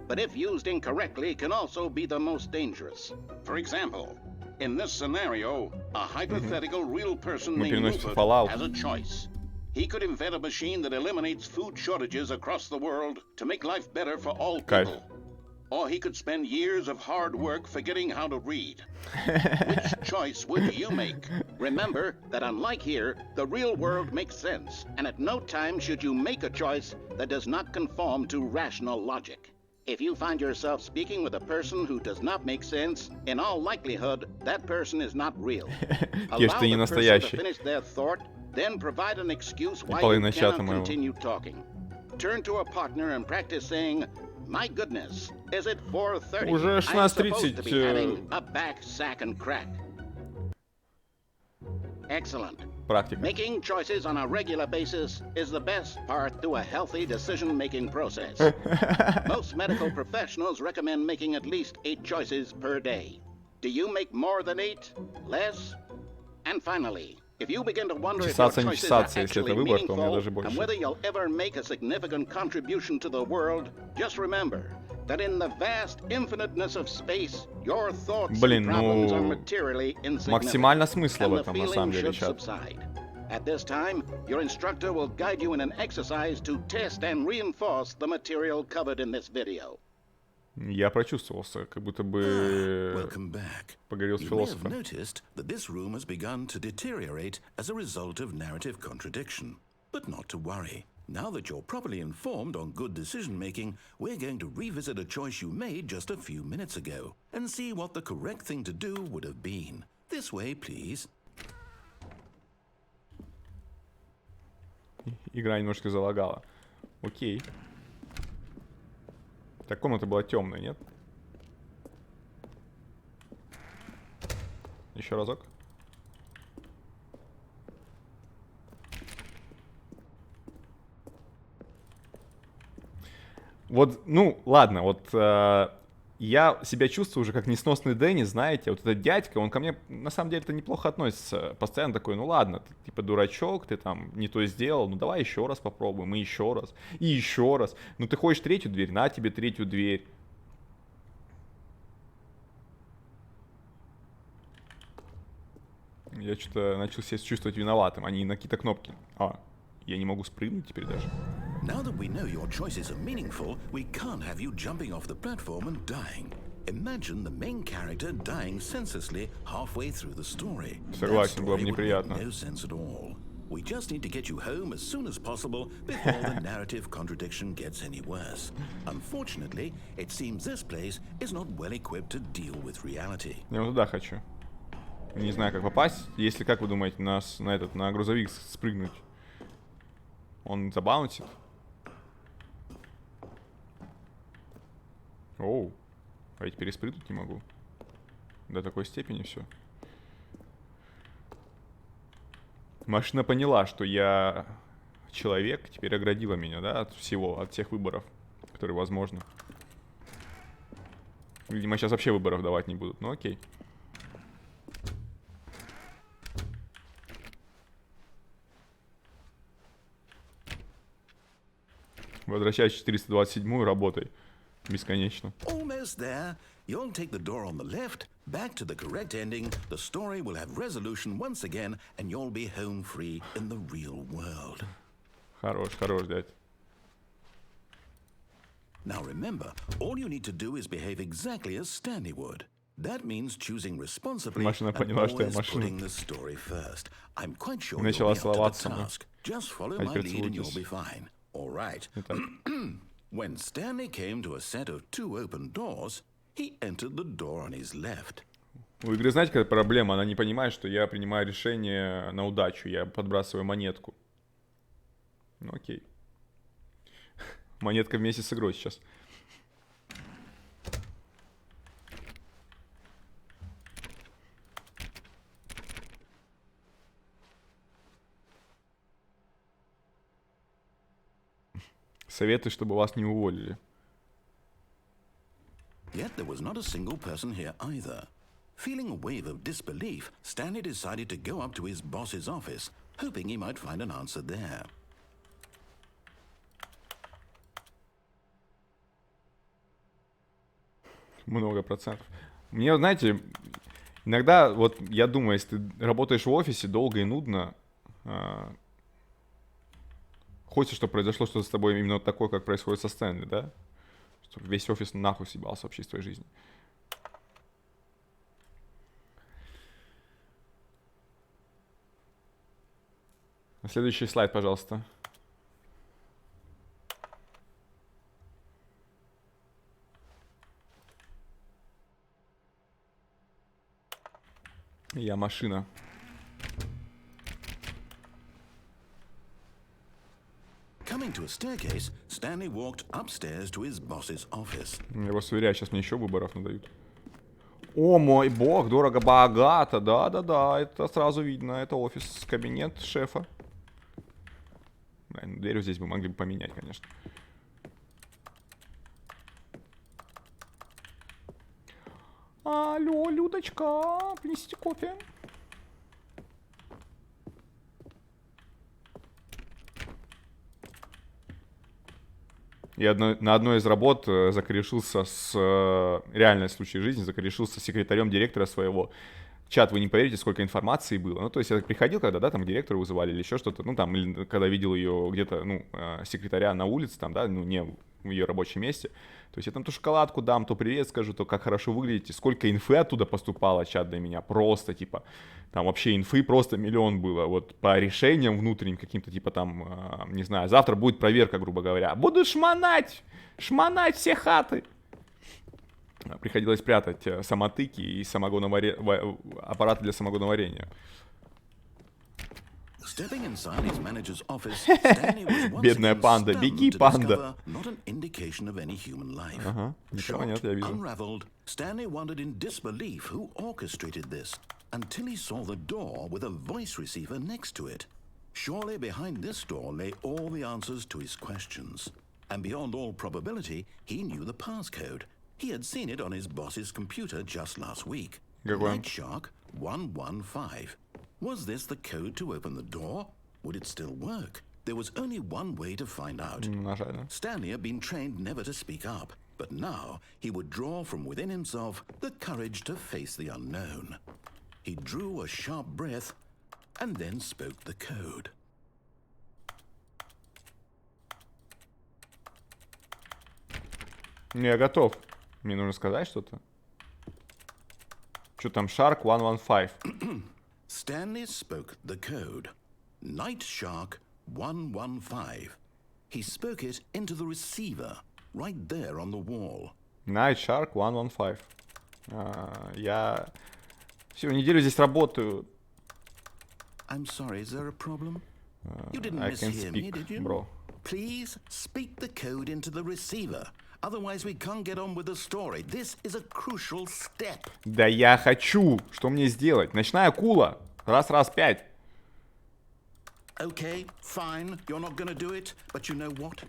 But if used incorrectly, can also be the most dangerous. For example, in this scenario, a hypothetical real person named переносите Rupert Fallout. has a choice. He could invent a machine that eliminates food shortages across the world to make life better for all Кайф. people. Or he could spend years of hard work forgetting how to read. Which choice would you make? Remember that unlike here, the real world makes sense, and at no time should you make a choice that does not conform to rational logic. If you find yourself speaking with a person who does not make sense, in all likelihood, that person is not real. Allow ты не the person to настоящий. finish their thought, then provide an excuse why половина you чата cannot моего. continue talking. Turn to a partner and practice saying, "My goodness, is it 4:30? Уже I'm supposed to 16:30, be having a back, sack, and crack." Excellent. Практика. Making choices on a regular basis is the best part to a healthy decision-making process. Most medical professionals recommend making at least 8 choices per day. Do you make more than 8? Less? And finally, if you begin to wonder if your Чесаться, не choices are чесаться, если actually это выбор, то у меня meaningful даже and больше. whether you'll ever make a significant contribution to the world, just remember that in the vast infiniteness of space, your thoughts Блин, and problems are ну, materially insignificant. максимально смысла в And the этом, на feeling самом деле, should чат. subside. At this time, your instructor will guide you in an exercise to test and reinforce the material covered in this video. Я прочувствовался, как будто бы Welcome back. поговорил с You may have философом. noticed that this room has begun to deteriorate as a result of narrative contradiction. But not to worry. Now that you're properly informed on good decision-making, we're going to revisit a choice you made just a few minutes ago and see what the correct thing to do would have been. This way, please. Игра немножко залагала. Окей. Так, комната была темная, нет? Еще разок. Вот, ну, ладно, вот я себя чувствую уже как несносный Дэнни, знаете, вот этот дядька, он ко мне на самом деле-то неплохо относится, постоянно такой, ну ладно, ты типа дурачок, ты там не то сделал, ну давай еще раз попробуем, и еще раз, и еще раз, ну ты хочешь третью дверь, на тебе третью дверь. Я что-то начал себя чувствовать виноватым, они на какие-то кнопки. Я не могу спрыгнуть теперь даже. Now that we know your choices are meaningful, we can't have you jumping off the platform and dying. Imagine the main character dying senselessly halfway through the story. Согласен, было бы That story would make неприятно. no sense at all. We just need to get you home as soon as possible before the narrative contradiction gets any worse. Unfortunately, it seems this place is not well equipped to deal with reality. Я вот туда хочу. Не знаю, как попасть. Если, как вы думаете, на грузовик спрыгнуть, он забаунсит? Оу. А я теперь и спрыгнуть не могу. До такой степени все. Машина поняла, что я человек теперь оградила меня, да, от всего, от всех выборов, которые возможны. Видимо, сейчас вообще выборов давать не будут, ну окей. Возвращаюсь в 427-ю, работай. Бесконечно. Almost there. You'll take the door on the left, back to the correct ending, the story will have resolution once again, and you'll be home free in the real world. Хорош, хорош, дядь. Now remember, all you need to do is behave exactly as Stanley would. That means choosing responsibly Машина and поняла, что я always машина. putting the story first. I'm quite sure you'll Начала be up to the целоваться мной. task. Just follow А my теперь lead and you'll целуйтесь. be fine. All right. Итак. When Stanley came to a set of 2 open doors, he entered the door on his left. У игры, знаете, какая проблема? Она не понимает, что я принимаю решение на удачу. Я подбрасываю монетку. Ну окей. Монетка вместе с игрой сейчас. Советую, чтобы вас не уволили. Yet there was not a single person here either. Feeling a wave of disbelief, Stanley decided to go up to his boss's office, hoping he might find an answer there. Много процентов. Мне, знаете, иногда, вот я думаю, если ты работаешь в офисе долго и нудно, хочется, чтобы произошло что-то с тобой именно такое, как происходит со Стэнли, да? Чтобы весь офис нахуй съебался вообще из твоей жизни. Следующий слайд, пожалуйста. Я машина. Coming to a staircase, Stanley walked upstairs to his boss's office. Я вас уверяю, сейчас мне еще выборов надают. О мой бог, дорого-богато. Да-да-да, это сразу видно. Это офис, кабинет шефа. Дверь здесь бы могли бы поменять, конечно. Алло, Людочка, принесите кофе. Я на одной из работ закорешился с... реальный случай жизни, закорешился с секретарем директора своего. Чат, вы не поверите, сколько информации было. Ну, то есть я приходил, когда, да, там директора вызывали или еще что-то, ну, там, или когда видел ее где-то, ну, секретаря на улице, там, да, ну, не в ее рабочем месте. То есть я там то шоколадку дам, то привет скажу, то как хорошо выглядите. Сколько инфы оттуда поступало, чат, для меня, просто, типа, там вообще инфы просто миллион было. Вот по решениям внутренним каким-то, типа, там, не знаю, завтра будет проверка, грубо говоря. Буду шмонать все хаты. Приходилось прятать самотыки и аппараты для самогоноварения. Бедная панда, беги, панда. Ага, ничего нет, я вижу. Stanley wondered in disbelief who orchestrated this, until he saw the door with a voice receiver next to it. Surely behind this door lay all the answers to his questions. And beyond all probability, he knew the passcode. He had seen it on his boss's computer just last week. Night Shark 115. Was this the code to open the door? Would it still work? There was only one way to find out. Stanley had been trained never to speak up, but now he would draw from within himself the courage to face the unknown. He drew a sharp breath and then spoke the code. Я готов. Мне нужно сказать что-то. Что там? Shark 115. Stanley spoke the code. Night Shark 115. He spoke it into the receiver, right there on the wall. Night Shark 115. Я всю неделю здесь работаю. I'm sorry, is there a problem? You didn't I can mishear me, speak, did you? bro. Please speak the code into the receiver. Otherwise we can't get on with the story. This is a crucial step. Да я хочу. Что мне сделать? Ночная акула. Раз, 5. Okay, fine, you're not gonna do it, but you know what?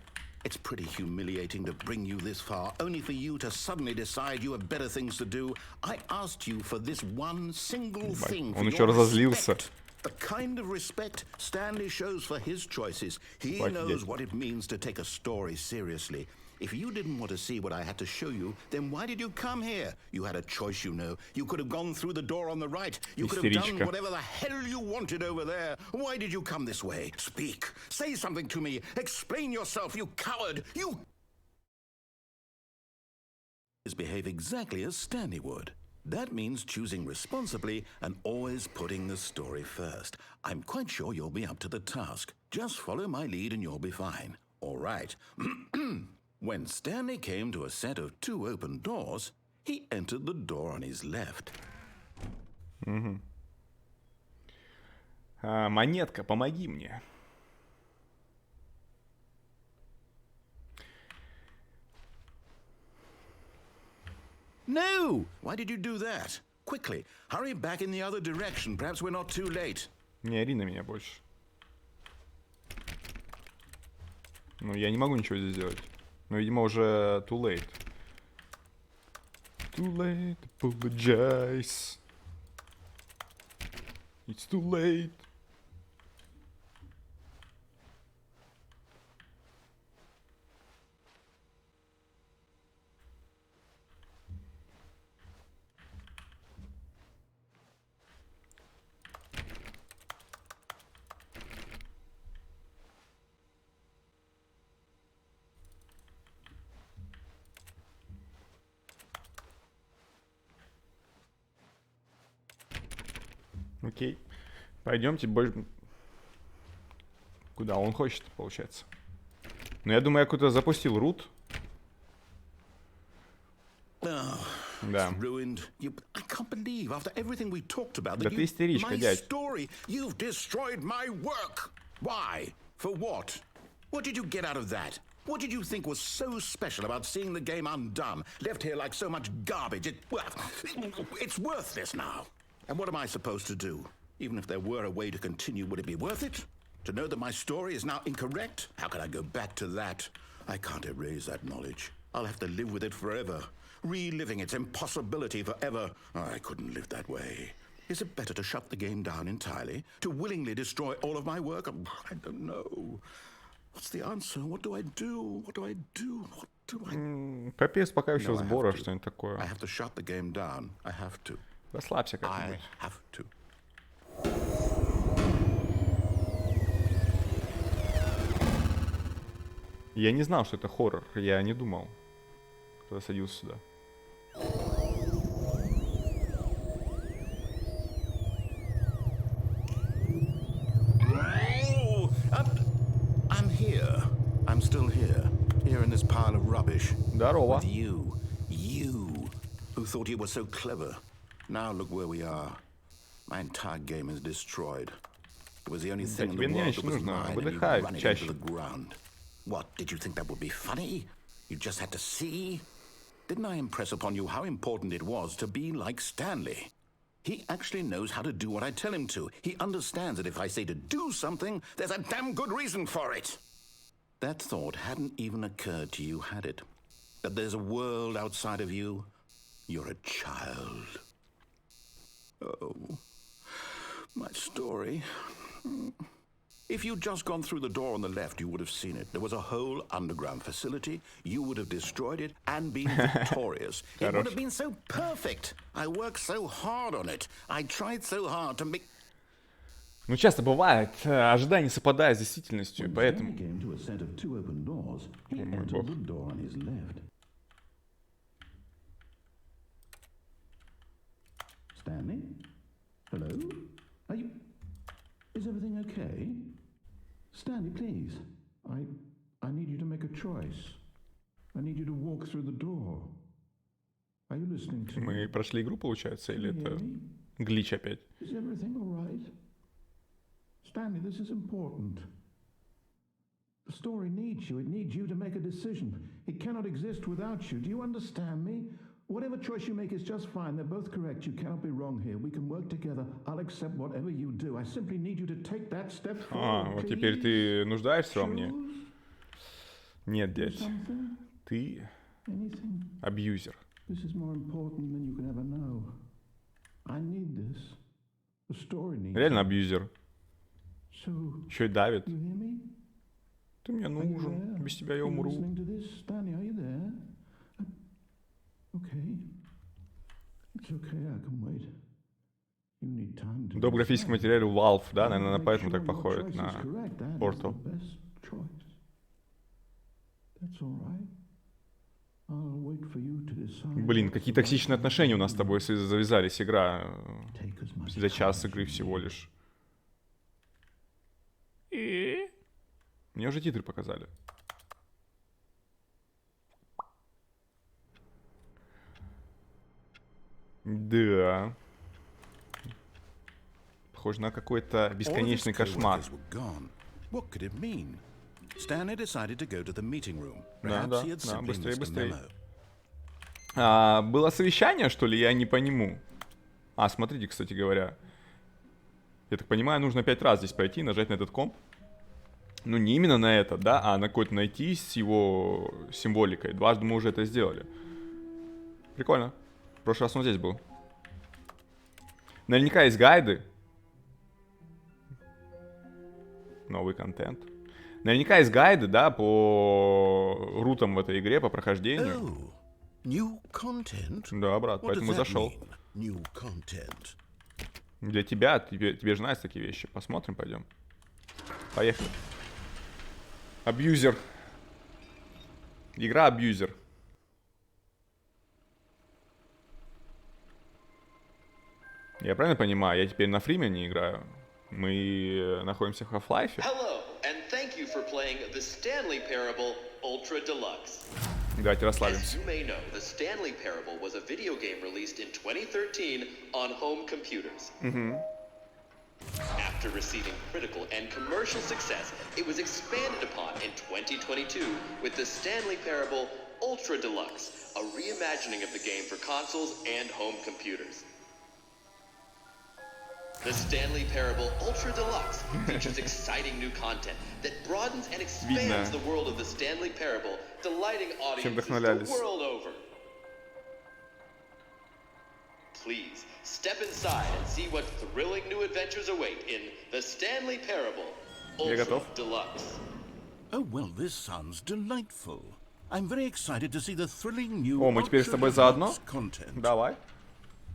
It's pretty humiliating to bring you this far, only for you to suddenly decide you have better things to do. I asked you for this one single thing, for Он еще your разозлился. respect. The kind of respect Stanley shows for his choices. He knows what it means to take a story seriously. If you didn't want to see what I had to show you, then why did you come here? You had a choice, you know. You could have gone through the door on the right. You could have done whatever the hell you wanted over there. Why did you come this way? Speak. Say something to me. Explain yourself, you coward. You behave exactly as Stanley would. That means choosing responsibly and always putting the story first. I'm quite sure you'll be up to the task. Just follow my lead and you'll be fine. All right. When Stanley came to a set of 2 open doors, he entered the door on his left. Монетка, помоги мне. No! Why did you do that? Quickly, hurry back in the other direction. Perhaps we're not too late. Не ори на меня больше. Ну, я не могу ничего здесь сделать. Ну, видимо, уже too late. Too late, apologize. It's too late. Окей. Пойдемте больше... Куда он хочет, получается. Но я думаю, я какой-то запустил рут. Да. Да ты истеричка, дядь. You've destroyed my work. Why? For what? What did you get out of that? What did you think was so special about seeing the game undone, left here like so much garbage? It's worthless now. And what am I supposed to do? Even if there were a way to continue, would it be worth it? To know that my story is now incorrect? How can I go back to that? I can't erase that knowledge. I'll have to live with it forever, reliving its impossibility forever. I couldn't live that way. Is it better to shut the game down entirely? To willingly destroy all of my work? I don't know. What's the answer? What do I do? What do I do? What do I... Капец, пока еще сбора, что-нибудь такое. I have to shut the game down. I have to. Расслабься как-нибудь. I have to. Я не знал, что это хоррор. Я не думал, когда садился сюда. I'm here. I'm still here. Here in this pile of rubbish. Здорово. With you. You, who thought you were so clever. Now look where we are. My entire game is destroyed. It was the only thing in the world that was mine, and you run it into the ground. What, did you think that would be funny? You just had to see? Didn't I impress upon you how important it was to be like Stanley? He actually knows how to do what I tell him to. He understands that if I say to do something, there's a damn good reason for it. That thought hadn't even occurred to you, had it? That there's a world outside of you? You're a child. Oh, my story. If you'd just gone through the door on the left, you would have seen it. There was a whole underground facility. You would have destroyed it and been victorious. It would have been so perfect. I worked so hard on it. I tried so hard to make... Ну, часто бывает, ожидания совпадают с действительностью, поэтому... Stanley? Hello? Are you... Is everything okay? Stanley, please. I need you to make a choice. I need you to walk through the door. Are you listening to me? Мы прошли игру, получается, или это глич опять? Is everything all right? Stanley, this is important. The story needs you. It needs you to make a decision. It cannot exist without you. Do you understand me? Whatever choice you make is just fine. They're both correct. You cannot be wrong here. We can work together. I'll accept whatever you do. I simply need you to take that step forward. Вот теперь ты нуждаешься во мне? Нет, дядь. Ты абьюзер. This is more important than you can ever know. I need this. The story needs. Реально абьюзер. So, Еще и давит. you hear me? Ты мне нужен. Без тебя я Are you умру. listening to this? Stanley, are you there? Okay. It's okay, I can wait. You need time to... Доп. Графический материал Valve, да? Наверное, Make поэтому sure так your походит choice is на correct. That is Portal. the best choice. That's all right. I'll wait for you to decide. Блин, какие токсичные отношения у нас с тобой завязались, игра. Take as much За час time игры as you всего need. лишь. И... Мне уже титры показали. Да. Похоже на какой-то бесконечный кошмар. What could it mean? Stanley decided to go to the meeting room. Да, Perhaps да, he had да, simply быстрее, missed a быстрее. memo. Было совещание, что ли? Я не пойму. Смотрите, кстати говоря. Я так понимаю, нужно 5 раз здесь пройти, нажать на этот комп. Ну, не именно на этот, да, а на какой-то найти с его символикой. Дважды мы уже это сделали. Прикольно. В прошлый раз он здесь был. Наверняка есть гайды. Новый контент. Наверняка есть гайды, да, по рутам в этой игре, по прохождению. Oh, new content? Да, брат, What поэтому does that зашел. mean, new content? Для тебя, тебе же нравятся такие вещи. Посмотрим, пойдем. Поехали. Абьюзер. Игра абьюзер. Я правильно понимаю? Я теперь на фримене играю. Мы находимся в Half-Life. Hello, and thank you for playing the Stanley Parable Ultra Deluxe. Давайте As расслабимся. you may know, the Stanley Parable was a video game released in 2013 on home computers. After receiving critical and commercial success, it was expanded upon in 2022 with the Stanley Parable Ultra Deluxe, a reimagining of the game for consoles and home computers. The Stanley Parable Ultra Deluxe features exciting new content that broadens and expands the world of the Stanley Parable, delighting audiences вдохновлялись. the world over. Please step inside and see what thrilling new adventures await in the Stanley Parable Ultra готов. Deluxe. Oh, well, this sounds delightful. I'm very excited to see the thrilling new О, мы теперь с тобой заодно? content. Давай.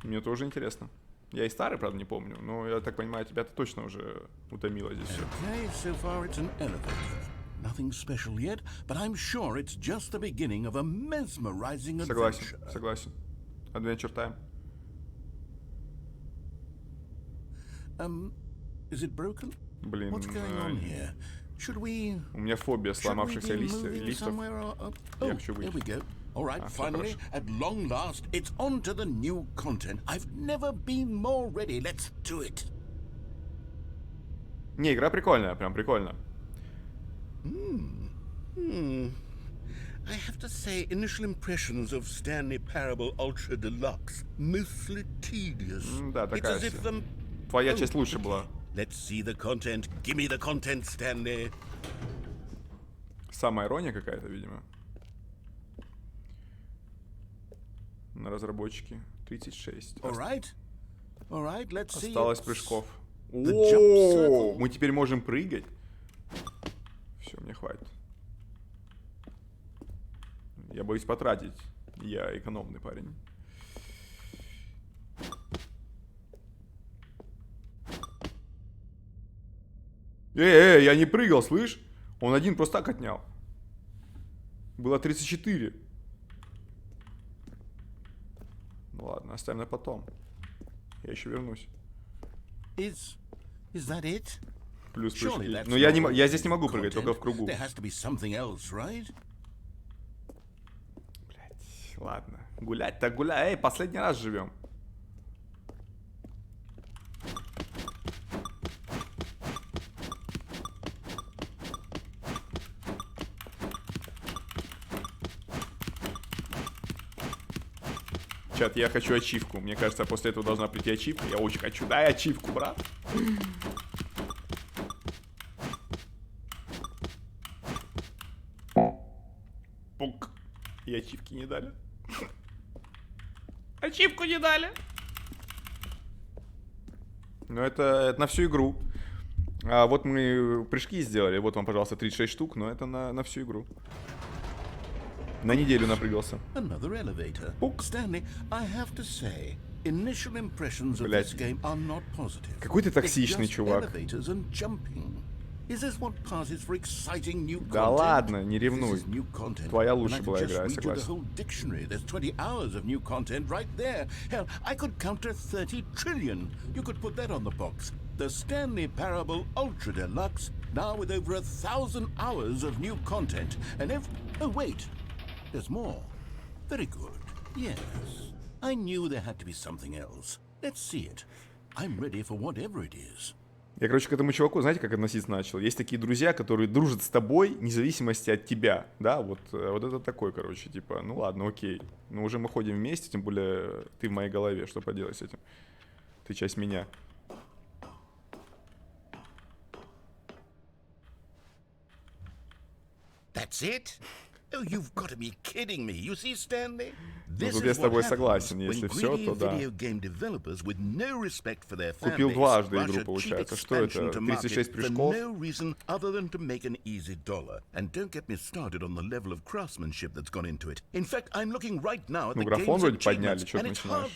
Мне тоже интересно. Я и старый, правда, не помню, но я так понимаю, тебя-то точно уже утомило здесь все. Okay, so far it's an elevator. Nothing special yet, but I'm sure it's just the beginning of a mesmerizing Согласен, adventure. согласен. Adventure time. Is it broken? Блин, What's going on here? Should we... у меня фобия Should we сломавшихся be moving листов. somewhere or... Я Oh, хочу here выйти. we go. All right, всё finally, хорошо. at long last, it's on to the new content. I've never been more ready. Let's do it. Не, игра прикольная, прям прикольно. I have to say, initial impressions of Stanley Parable Ultra Deluxe, mostly tedious. Да, It's такая as if себе. them... Твоя часть лучше была. Let's see the content. Give me the content, Stanley. Самая ирония какая-то, видимо. На разработчике 36. All right. All right, let's see. Осталось прыжков. The jump circle. Мы теперь можем прыгать. Все, мне хватит. Я боюсь потратить. Я экономный парень. Я не прыгал, слышь? Он один просто так отнял. Было 34. Ну ладно, оставим на потом. Я еще вернусь. Is that it? Плюс Surely прыжки. that's Но not я здесь не могу content. прыгать, только в кругу. There has to be something else, right? Блять, ладно. Гулять так гуляй. Эй, последний раз живем. чат, я хочу ачивку. Мне кажется, после этого должна прийти ачивка. Я очень хочу. Дай ачивку, брат. Пук. И ачивки не дали. Ачивку не дали. Ну, это на всю игру. А вот мы прыжки сделали. Вот вам, пожалуйста, 36 штук, но это на всю игру. На неделю напрыгался. Another elevator. Stanley, I have to say, initial impressions of Блядь. this game are not positive. Какой ты токсичный, It's just чувак. elevators and jumping. Is this what passes for exciting new Да content? ладно, не This ревнуй. is new content, Твоя and лучше I could была just игра, я read you the согласен. whole dictionary. There's 20 hours of new content right there. Hell, I could count to 30 trillion. You could put that on the box. The Stanley Parable Ultra Deluxe, now with over 1,000 hours of new content. And oh wait, there's more. Very good. Yes. I knew there had to be something else. Let's see it. I'm ready for whatever it is. Я, короче, к этому чуваку, знаете, как относиться начал? Есть такие друзья, которые дружат с тобой, вне зависимости от тебя, да, вот это такой, короче, типа, ну ладно, окей, но уже мы ходим вместе, тем более ты в моей голове, что поделать с этим? Ты часть меня. That's it? Oh, you've got to be kidding me. You see, Stanley? Ну, тут я с тобой согласен, если все, то да. Купил дважды игру, получается. Что это? 36 прыжков? Ну, графон вроде подняли, что ты начинаешь?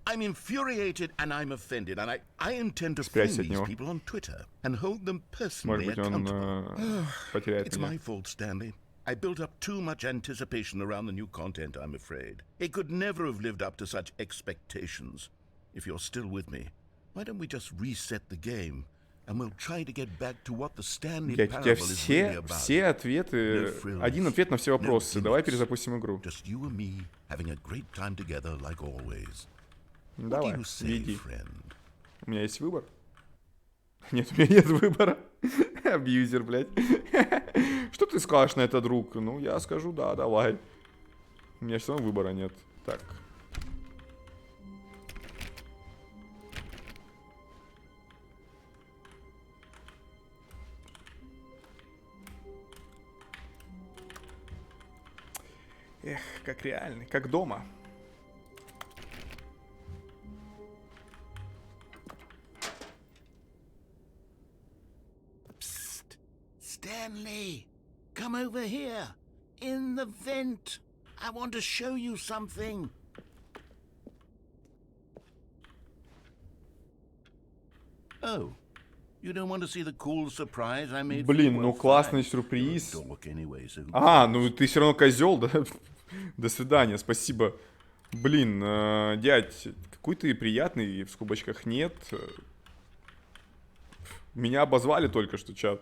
I'm infuriated and I'm offended, and I intend to phone these people on Twitter and hold them personally accountable. It's my fault, Stanley. I built up too much anticipation around the new content, I'm afraid. It could never have lived up to such expectations. If you're still with me, why don't we just reset the game? And we'll try to get back to what the Stanley Parable is really about. Все ответы, один ответ на все вопросы. Давай перезапустим игру. Just you and me having a great time together like always. Давай, веди. У меня есть выбор? Нет, у меня нет выбора. Абьюзер, блядь. Что ты скажешь на это, друг? Ну, я скажу, да, давай. У меня все равно выбора нет. Так. Эх, как реальный, как дома. Stanley, come over here. In the vent. I want to show you something. Oh, you don't want to see the cool surprise I made? Блин, ну классный сюрприз. А, ну ты все равно козел, да? До свидания, спасибо. Блин, дядь, какой ты приятный, в скобочках нет. Меня обозвали только что, чат.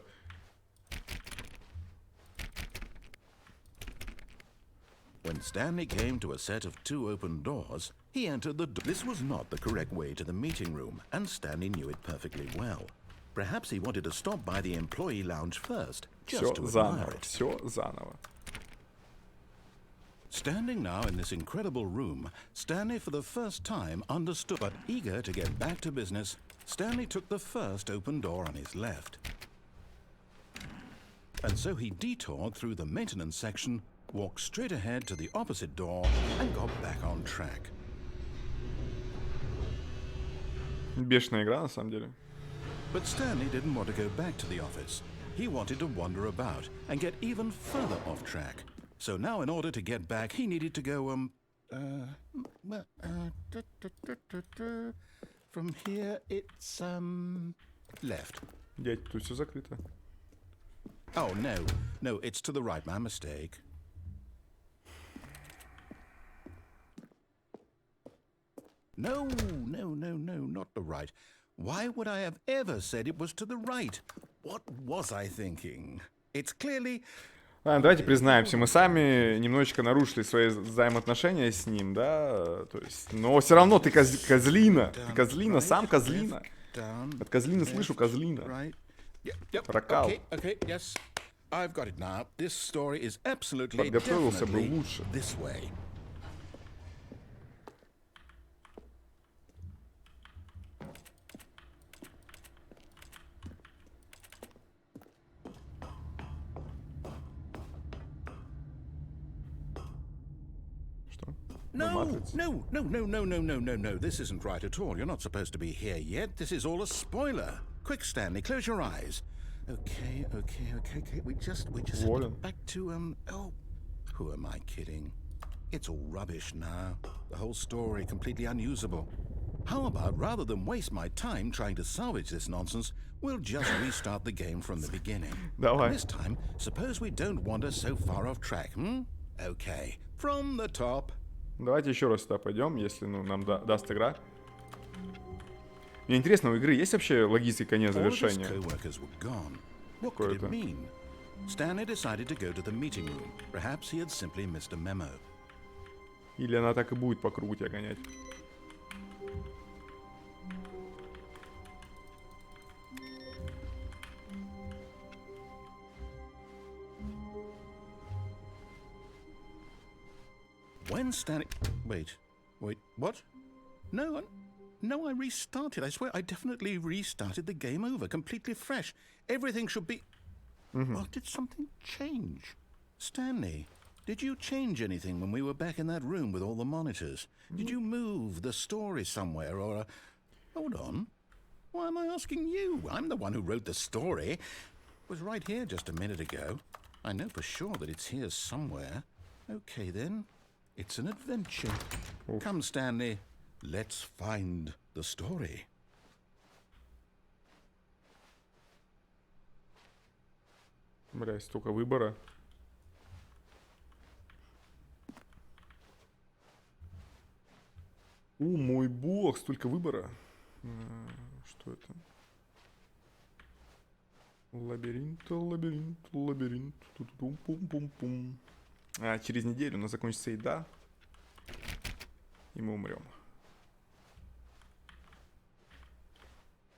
When Stanley came to a set of 2 open doors, he entered the door. This was not the correct way to the meeting room, and Stanley knew it perfectly well. Perhaps he wanted to stop by the employee lounge first, just to admire it. Все заново. Standing now in this incredible room, Stanley for the first time understood. But eager to get back to business, Stanley took the first open door on his left. And so he detoured through the maintenance section, walked straight ahead to the opposite door, and got back on track. Бешеная игра, на самом деле. But Stanley didn't want to go back to the office. He wanted to wander about and get even further off track. So now in order to get back, he needed to go, from here it's, left. Дядь, тут все закрыто. Oh, no, it's to the right, my mistake. No, not the right. Why would I have ever said it was to the right? What was I thinking? It's clearly... Ладно, давайте признаемся, мы сами немножечко нарушили свои взаимоотношения с ним, да, то есть, но все равно ты козлина, сам козлина. От козлины слышу козлина. Прокал. Okay, yes. I've got it now. This story is absolutely Подготовился бы definitely лучше. this way. Что? No, no. This isn't right at all. You're not supposed to be here yet. This is all a spoiler. Quick, Stanley, close your eyes. Okay. We just have to Волен. get back to, oh, who am I kidding? It's all rubbish now. The whole story completely unusable. How about, rather than waste my time trying to salvage this nonsense, we'll just restart the game from the beginning. Давай. And this time, suppose we don't wander so far off track, hmm? Okay, from the top. Давайте еще раз сюда пойдем, если нам даст игра. Мне интересно, у игры есть вообще логический конец All of his завершения? co-workers were gone. What could it mean? Stanley decided to go to the meeting room. Perhaps he had simply missed a memo. Или она так и будет по кругу тебя гонять? When Stanley... Wait, what? No, I restarted. I swear, I definitely restarted the game over, completely fresh. Everything should be... Well, did something change? Stanley, did you change anything when we were back in that room with all the monitors? Did you move the story somewhere, or... Hold on. Why am I asking you? I'm the one who wrote the story. It was right here just a minute ago. I know for sure that it's here somewhere. Okay, then. It's an adventure. Come, Stanley. Let's find the story. Бля, столько выбора. О, мой бог, столько выбора. Что это? Лабиринт. Ту-ту-тум-пум-пум-пум. Через неделю у нас закончится еда. И мы умрем.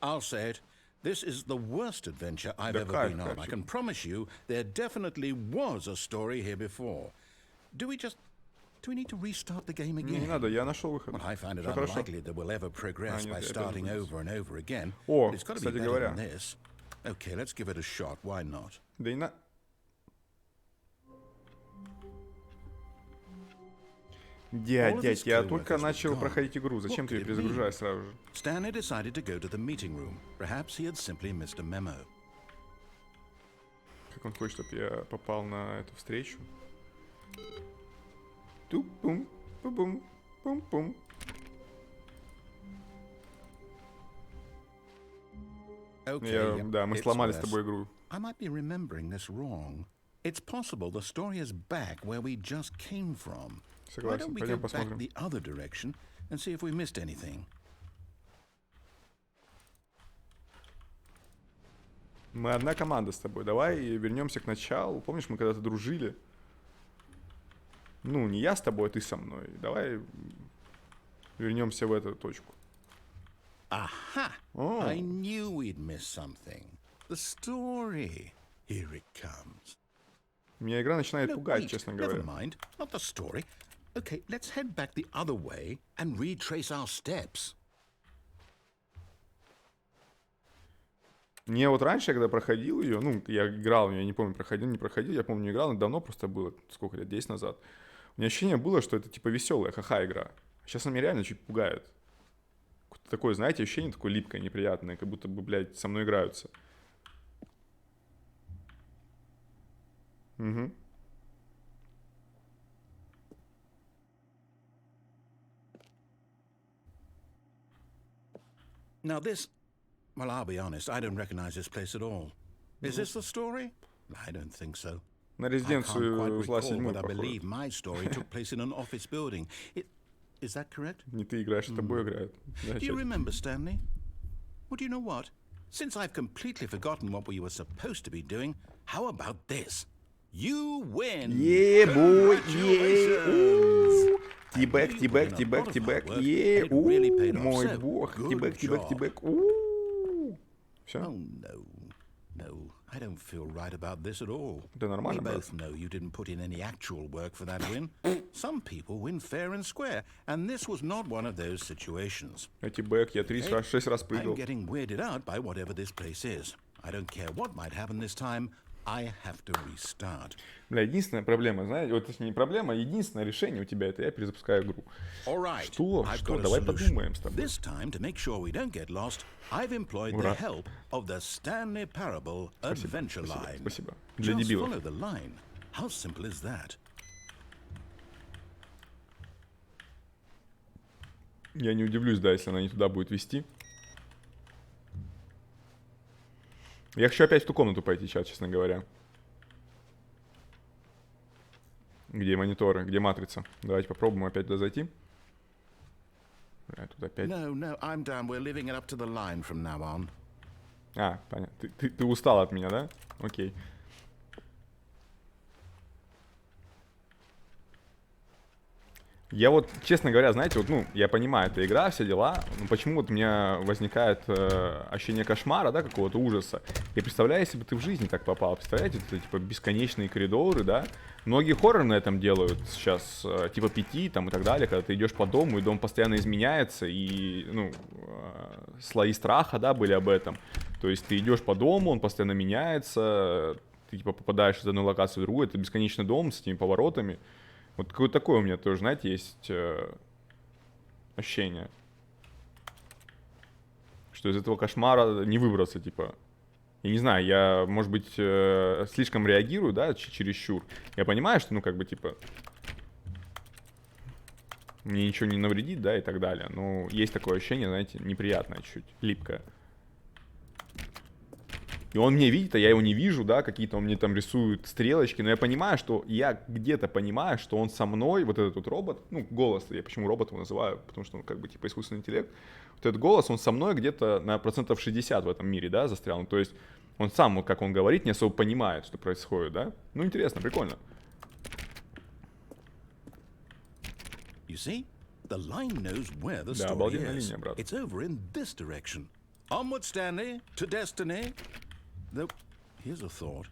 I'll say it. This is the worst adventure I've ever been on. I can promise you there definitely was a story here before. Do we need to restart the game again? Не надо, я нашел выход. Well, I find it Всё хорошо. unlikely that we'll ever progress by starting over and over again. О, But it's got to be кстати better говоря. than this. Okay, let's give it a shot. Why not? Да и на... Дядь, я только начал проходить игру. Зачем ты ее перезагружаешь сразу же? Stanley decided to go to the meeting room. Perhaps he had simply missed a memo. Как он хочет, чтобы я попал на эту встречу? Ту-пум, пу-пум, пум-пум. Okay, Да, мы it's сломали с worse. тобой игру. I might be remembering this wrong. It's possible the story is back where we just came from. Why Согласен, don't we пойдем go back посмотрим. the other direction and see if we missed anything? Мы одна команда с тобой. Давай вернемся к началу. Помнишь, мы когда-то дружили? Ну, не я с тобой, а ты со мной. Давай вернемся в эту точку. Aha! Oh. I knew we'd miss something. The story. Here it comes. Меня игра начинает No, пугать, wait, честно never говоря. mind. Not the story. Okay, let's head back the other way and retrace our steps. Мне вот раньше, когда проходил ее, ну, я играл, я не помню, проходил, не проходил, я помню, не играл, но давно просто было, сколько лет, 10 назад. У меня ощущение было, что это типа веселая, ха-ха игра. Сейчас она меня реально чуть пугает. Такое, знаете, ощущение такое липкое, неприятное, как будто бы, блядь, со мной играются. Угу. Now this, well, I'll be honest, I don't recognize this place at all. Is this the story? I don't think so. На I can't резиденцию quite зла recall, седьмой but I похоже. believe my story took place in an office building. Is that correct? Не ты играешь, с тобой играют. Да, Do you чё? remember, Stanley? Well, do you know what? Since I've completely forgotten what we were supposed to be doing, how about this? You win! Е-бой, Congratulations! Тибэк, тибэк, тибэк, тибэк, мой бог, тибэк, тибэк, тибэк, Oh, no. No, I don't feel right about this at all. Да We нормально, брат. both know you didn't put in any actual work for that win. Some people win fair and square, and this was not one of those situations. Эти бэк я 6 раз I'm прыгал. getting weirded out by whatever this place is. I don't care what might happen this time. I have to restart. Бля, единственная проблема, знаете, вот точнее не проблема, единственное решение у тебя — это я перезапускаю игру. All right, Что? I've Что? got a Давай solution. подумаем с тобой. This time, to make sure we don't get lost, I've employed the Ура. help of the Stanley Parable Adventure Line. Спасибо. Для Just дебилов. follow the line. How simple is that? Я не удивлюсь, да, если она не туда будет вести. Я хочу опять в ту комнату пойти сейчас, честно говоря. Где мониторы, где матрица. Давайте попробуем опять туда зайти. Тут опять. No, I'm done. We're leaving it up to the line from now on. А, понятно. Ты устал от меня, да? Окей. Я вот, честно говоря, знаете, вот, ну, я понимаю, это игра, все дела, но почему вот у меня возникает ощущение кошмара, да, какого-то ужаса. Я представляю, если бы ты в жизни так попал, представляете, это типа бесконечные коридоры, да. Многие хорроры на этом делают сейчас, типа 5 там и так далее, когда ты идешь по дому, и дом постоянно изменяется, и, ну, слои страха, да, были об этом. То есть ты идешь по дому, он постоянно меняется, ты типа попадаешь из одной локации в другую, это бесконечный дом с этими поворотами. Вот какое-то такое у меня тоже, знаете, есть ощущение, что из этого кошмара не выбраться, типа. Я не знаю, я, может быть, слишком реагирую, да, чересчур. Я понимаю, что, ну, как бы, типа, мне ничего не навредит, да, и так далее. Но есть такое ощущение, знаете, неприятное чуть-чуть, липкое. И он меня видит, а я его не вижу, да, какие-то он мне там рисует стрелочки, но я понимаю, что я где-то понимаю, что он со мной, вот этот вот робот, ну, голос, я почему робот его называю, потому что он как бы типа искусственный интеллект, вот этот голос, он со мной где-то на 60% в этом мире, да, застрял, ну, то есть он сам, как он говорит, не особо понимает, что происходит, да, ну, интересно, прикольно. You see, the line knows where the Да, story обалденная is. линия, брат. It's over in this direction. Onward, Stanley, to destiny. Though, here's a thought.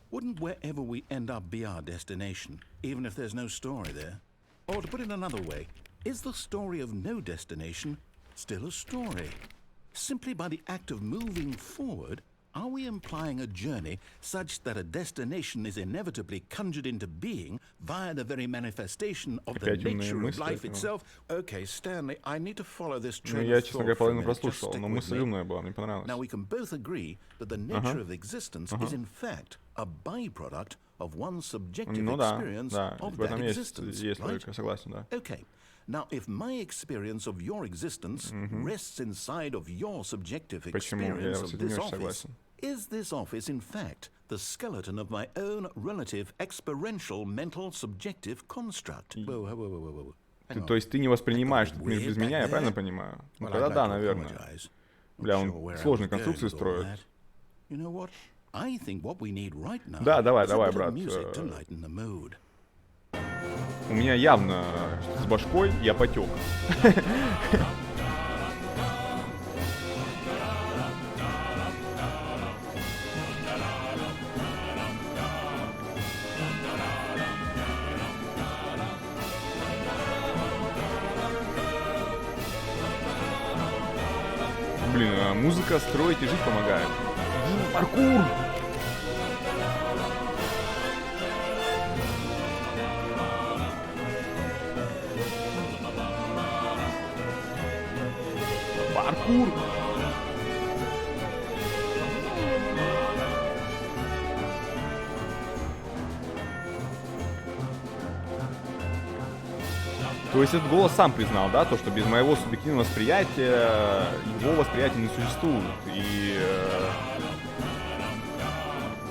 Wouldn't wherever we end up be our destination, even if there's no story there? Or to put it another way, is the story of no destination still a story? Simply by the act of moving forward, are we implying a journey such that a destination is inevitably conjured into being via the very manifestation of the Опять умные nature of мысли life от него. itself? Okay, Stanley, I need to follow this Ну, train я, of честно thought говоря, for a половину minute. Just прослушал, stick но with мысль me. умная была, мне понравилась. Now we can both agree that the nature of existence is in fact a byproduct of one's subjective Ну да, experience да, of в that этом есть existence, right? логика, согласен, да. Okay. Now, if my experience of your existence rests inside of your subjective Почему? Я experience с of этим this не очень office, согласен. is this office in fact the skeleton of my own relative experiential mental subjective construct? Whoa. Hang on. То есть ты не воспринимаешь этот мир Way без back меня, я there? правильно понимаю? Ну Well, тогда I'd да, like to наверное. apologize. Бля, Not он sure where I сложные was конструкции going with all строит. that. You know what? I think what we need right now Да, давай, is a давай, bit of брат. music to lighten the mood. У меня явно с башкой я потек. Блин, а музыка строить и жить помогает. Паркур! Паркур! То есть этот голос сам признал, да, то, что без моего субъективного восприятия его восприятие не существует. И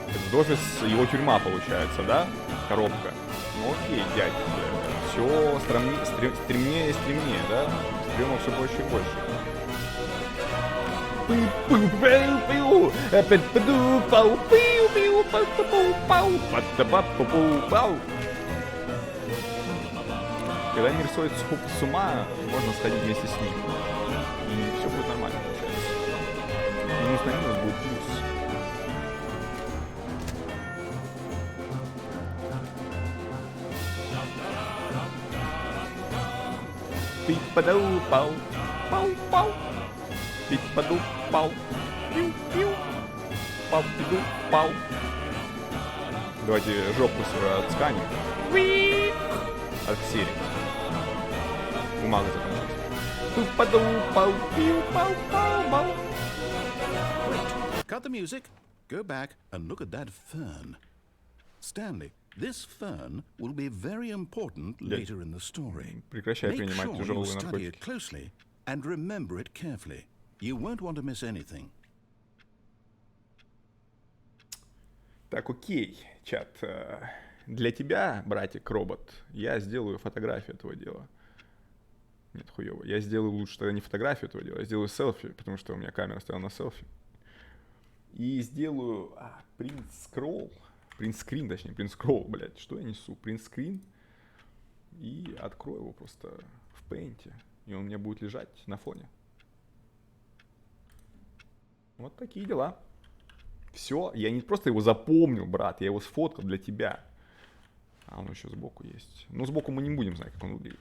этот офис, его тюрьма получается, да, коробка. Ну окей, дядь, все стремнее и стремнее, да, стрёма все больше и больше. Когда мир сходит с ума, можно сходить вместе с ним. И все будет нормально, получается. Минус на минус будет плюс. Пип-паду-пау. Пау-пау. Пип-паду-пау. Пиу-пиу. Пау-пиду-пау. Давайте жопу отсканим. От серии. Бумага закончилась. Пип-паду-пау. Пиу-пау-пау-пау. Cut the music, go back and look at that fern. Stanley, this fern will be very important later in the story. Прекращай Make принимать sure you тяжелые study наркотики. it closely and remember it carefully. You won't want to miss anything. Так, окей, чат. Для тебя, братик-робот, я сделаю фотографию этого дела. Нет, хуёво. Я сделаю лучше тогда не фотографию этого дела, я сделаю селфи, потому что у меня камера стояла на селфи. И сделаю принт-скролл. Принт-скрин, точнее, принт-скролл, блядь. Что я несу? Принт-скрин. И открою его просто в пейнте. И он у меня будет лежать на фоне. Вот такие дела. Все, я не просто его запомнил, брат, я его сфоткал для тебя. А он еще сбоку есть. Ну, сбоку мы не будем знать, как он выглядит.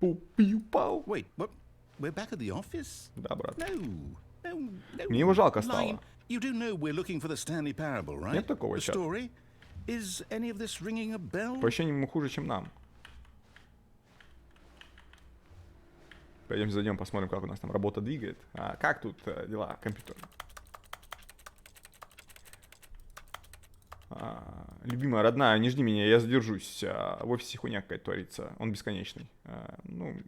Wait, what? We're back at the office? Да, брат. No. Мне его жалко стало. Lion, you do know we're looking for the Stanley Parable, right? Нет такого, The чат. story? Is any of this ringing a bell? По ощущениям ему хуже, чем нам. Пойдемте зайдем, посмотрим, как у нас там работа двигает. А как тут дела компьютера? Любимая, родная, не жди меня, я задержусь. В офисе хуйня какая-то творится. Он бесконечный. Ну,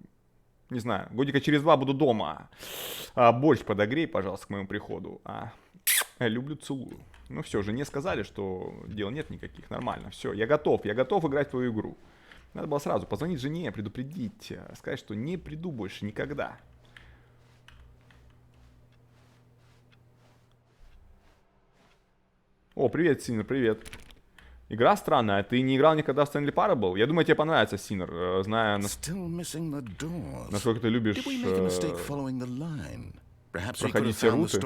не знаю, годика через 2 буду дома. Борщ подогрей, пожалуйста, к моему приходу. Люблю, целую. Ну все, жене сказали, что дел нет никаких, нормально. Все, я готов играть в твою игру. Надо было сразу позвонить жене, предупредить, сказать, что не приду больше никогда. О, привет, Синер, привет. Игра странная. Ты не играл никогда в Stanley Parable? Я думаю, тебе понравится, Синер, зная, насколько ты любишь проходить все руты.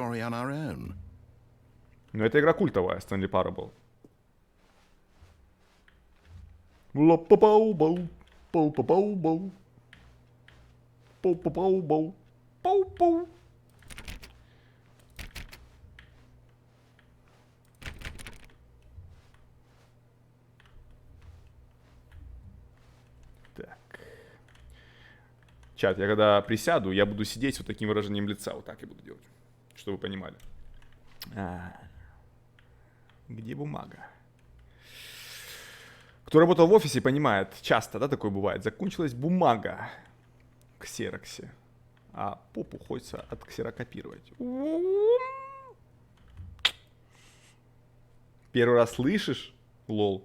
Но это игра культовая, Stanley Parable. Ла-па-пау-бау, пау-па-пау-бау, пау-па-пау-бау, пау-пау. Так. Чат, я когда присяду, я буду сидеть с вот таким выражением лица. Вот так я буду делать, чтобы вы понимали. Где бумага? Кто работал в офисе, понимает, часто, да, такое бывает. Закончилась бумага к ксероксе, а попу хочется отксерокопировать. Первый раз слышишь? Лол.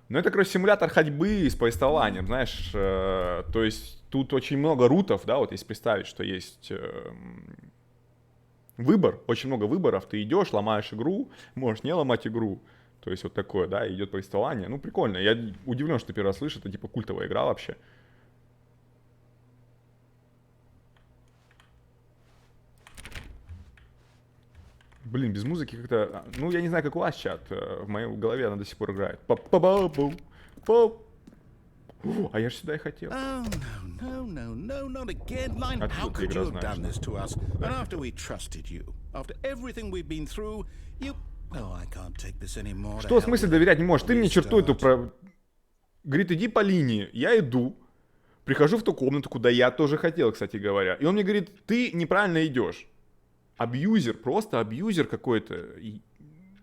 Ну, это, короче, симулятор ходьбы с повествованием, знаешь. То есть тут очень много рутов, да, вот если представить, что есть выбор, очень много выборов. Ты идешь, ломаешь игру, можешь не ломать игру. То есть вот такое, да, идет повествование. Ну, прикольно. Я удивлен, что ты первый раз слышишь. Это типа культовая игра вообще. Блин, без музыки как-то... Ну, я не знаю, как у вас, чат. В моей голове она до сих пор играет. А я же сюда и хотел. Oh, no, not again. Line, how could you have done this to us? And after we trusted you, after everything we've been through, you... Oh, I can't take this anymore. Что, в смысле доверять не можешь? Ты мне черту эту про... Говорит, иди по линии. Я иду. Прихожу в ту комнату, куда я тоже хотел, кстати говоря. И он мне говорит, ты неправильно идешь. Абьюзер, просто абьюзер какой-то.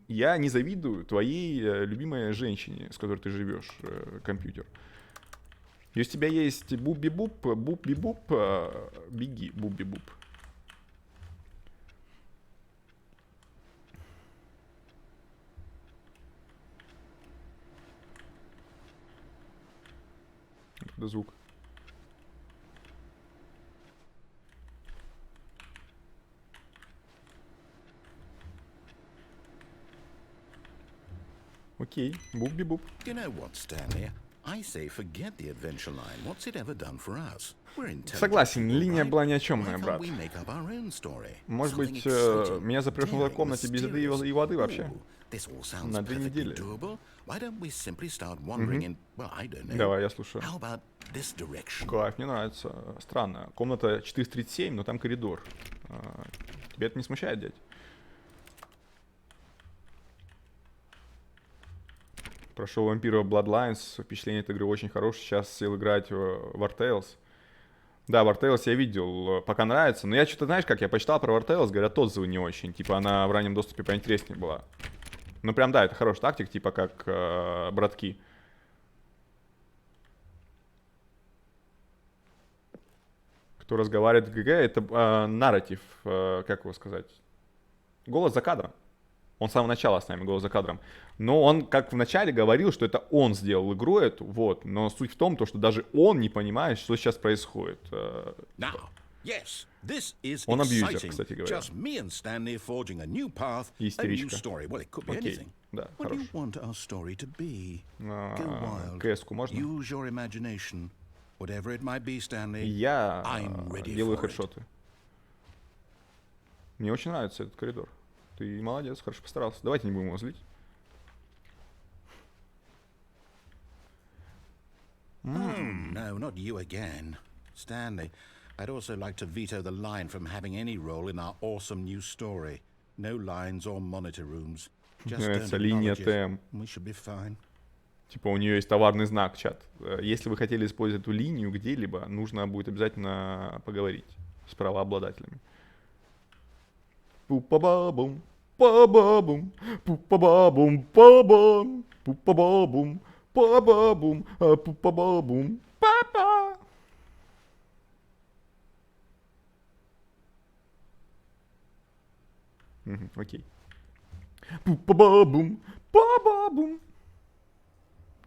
Я не завидую твоей любимой женщине, с которой ты живешь, компьютер. Если у тебя есть буп-би-буп, буп-би-буп, беги, буп-би-буп. Это звук. You know what, Stanley? I say forget the adventure line. What's it ever done for us? We're intelligent Согласен, people, линия right? была ни о чем, Why мой can't брат. we make up our own story? Может быть, Something exciting, меня запрешь в daring, комнате без еды и воды вообще. Ooh, this all sounds На 2 perfectly недели. doable. Why don't we simply start wandering in, well, I don't know. Давай, я слушаю. How about this direction? Кайф, мне нравится. Странно. Комната 437, но там коридор. Тебя это не смущает, дядь? Прошел вампира Bloodlines. Впечатление от игры очень хорошее. Сейчас сел играть в War Tales. Да, War Tales я видел. Пока нравится. Но я что-то, знаешь, как я почитал про War Tales, говорят, отзывы не очень. Типа она в раннем доступе поинтереснее была. Ну прям да, это хороший тактик, типа как братки. Кто разговаривает в ГГ, это нарратив, как его сказать, голос за кадром. Он с самого начала с нами, голос за кадром. Но он, как в начале, говорил, что это он сделал игру эту, вот. Но суть в том, что даже он не понимает, что сейчас происходит. Now, yes, this is Он абьюзер, exciting. кстати говоря. Just me and Stanley forging a new path, a new Истеричка. story. Well, it could be Окей, anything. да, What do you хорош. want our story to be? Go wild. КС-ку можно? Use your imagination. Whatever it might be, Stanley. Я I'm ready делаю for it. хедшоты. Мне очень нравится этот коридор. Ты молодец, хорошо постарался. Давайте не будем его злить. No, not you again. Stanley, I'd also like to veto the line from having any role in our awesome new story. No lines or monitor rooms. Just Нравится don't линия acknowledge it. ТМ. We should be fine. Типа у нее есть товарный знак, чат. Если вы хотели использовать эту линию где-либо, нужно будет обязательно поговорить с правообладателями. Пу-па-ба-бум, па-ба-бум, пу-па-ба-бум, па-бам, пу-па-ба-бум, па-ба-бум, пу-па-ба-бум, па-па. Окей. Пу-па-ба-бум, па-ба-бум.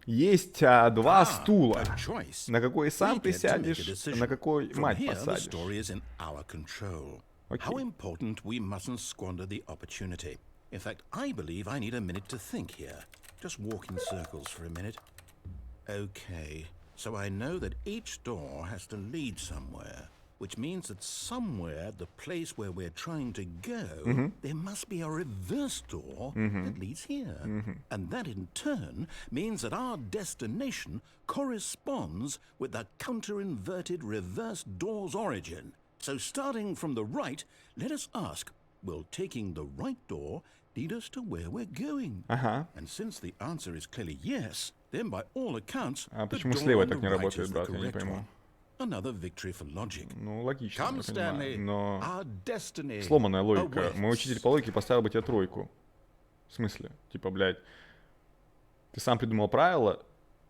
Есть два стула, A choice. на какой сам We ты get to make a сядешь, decision. на какой From мать here, the посадишь. story is in our control. Okay. How important we mustn't squander the opportunity. In fact, I believe I need a minute to think here. Just walk in circles for a minute. Okay, so I know that each door has to lead somewhere, which means that somewhere, the place where we're trying to go, there must be a reverse door that leads here. And that in turn means that our destination corresponds with the counter-inverted reverse door's origin. So starting from the right, let us ask, will taking the right door lead us to where we're going? And since the answer is clearly yes, then by all accounts, А the почему door слева on так the не right работает, is the брат? Я не correct пойму. one. Another victory for logic. Ну, логично, Come, я Stanley. понимаю, но Our destiny сломанная логика. awaits. Мой учитель по логике поставил бы тебе тройку. В смысле? Типа, блядь, ты сам придумал правила,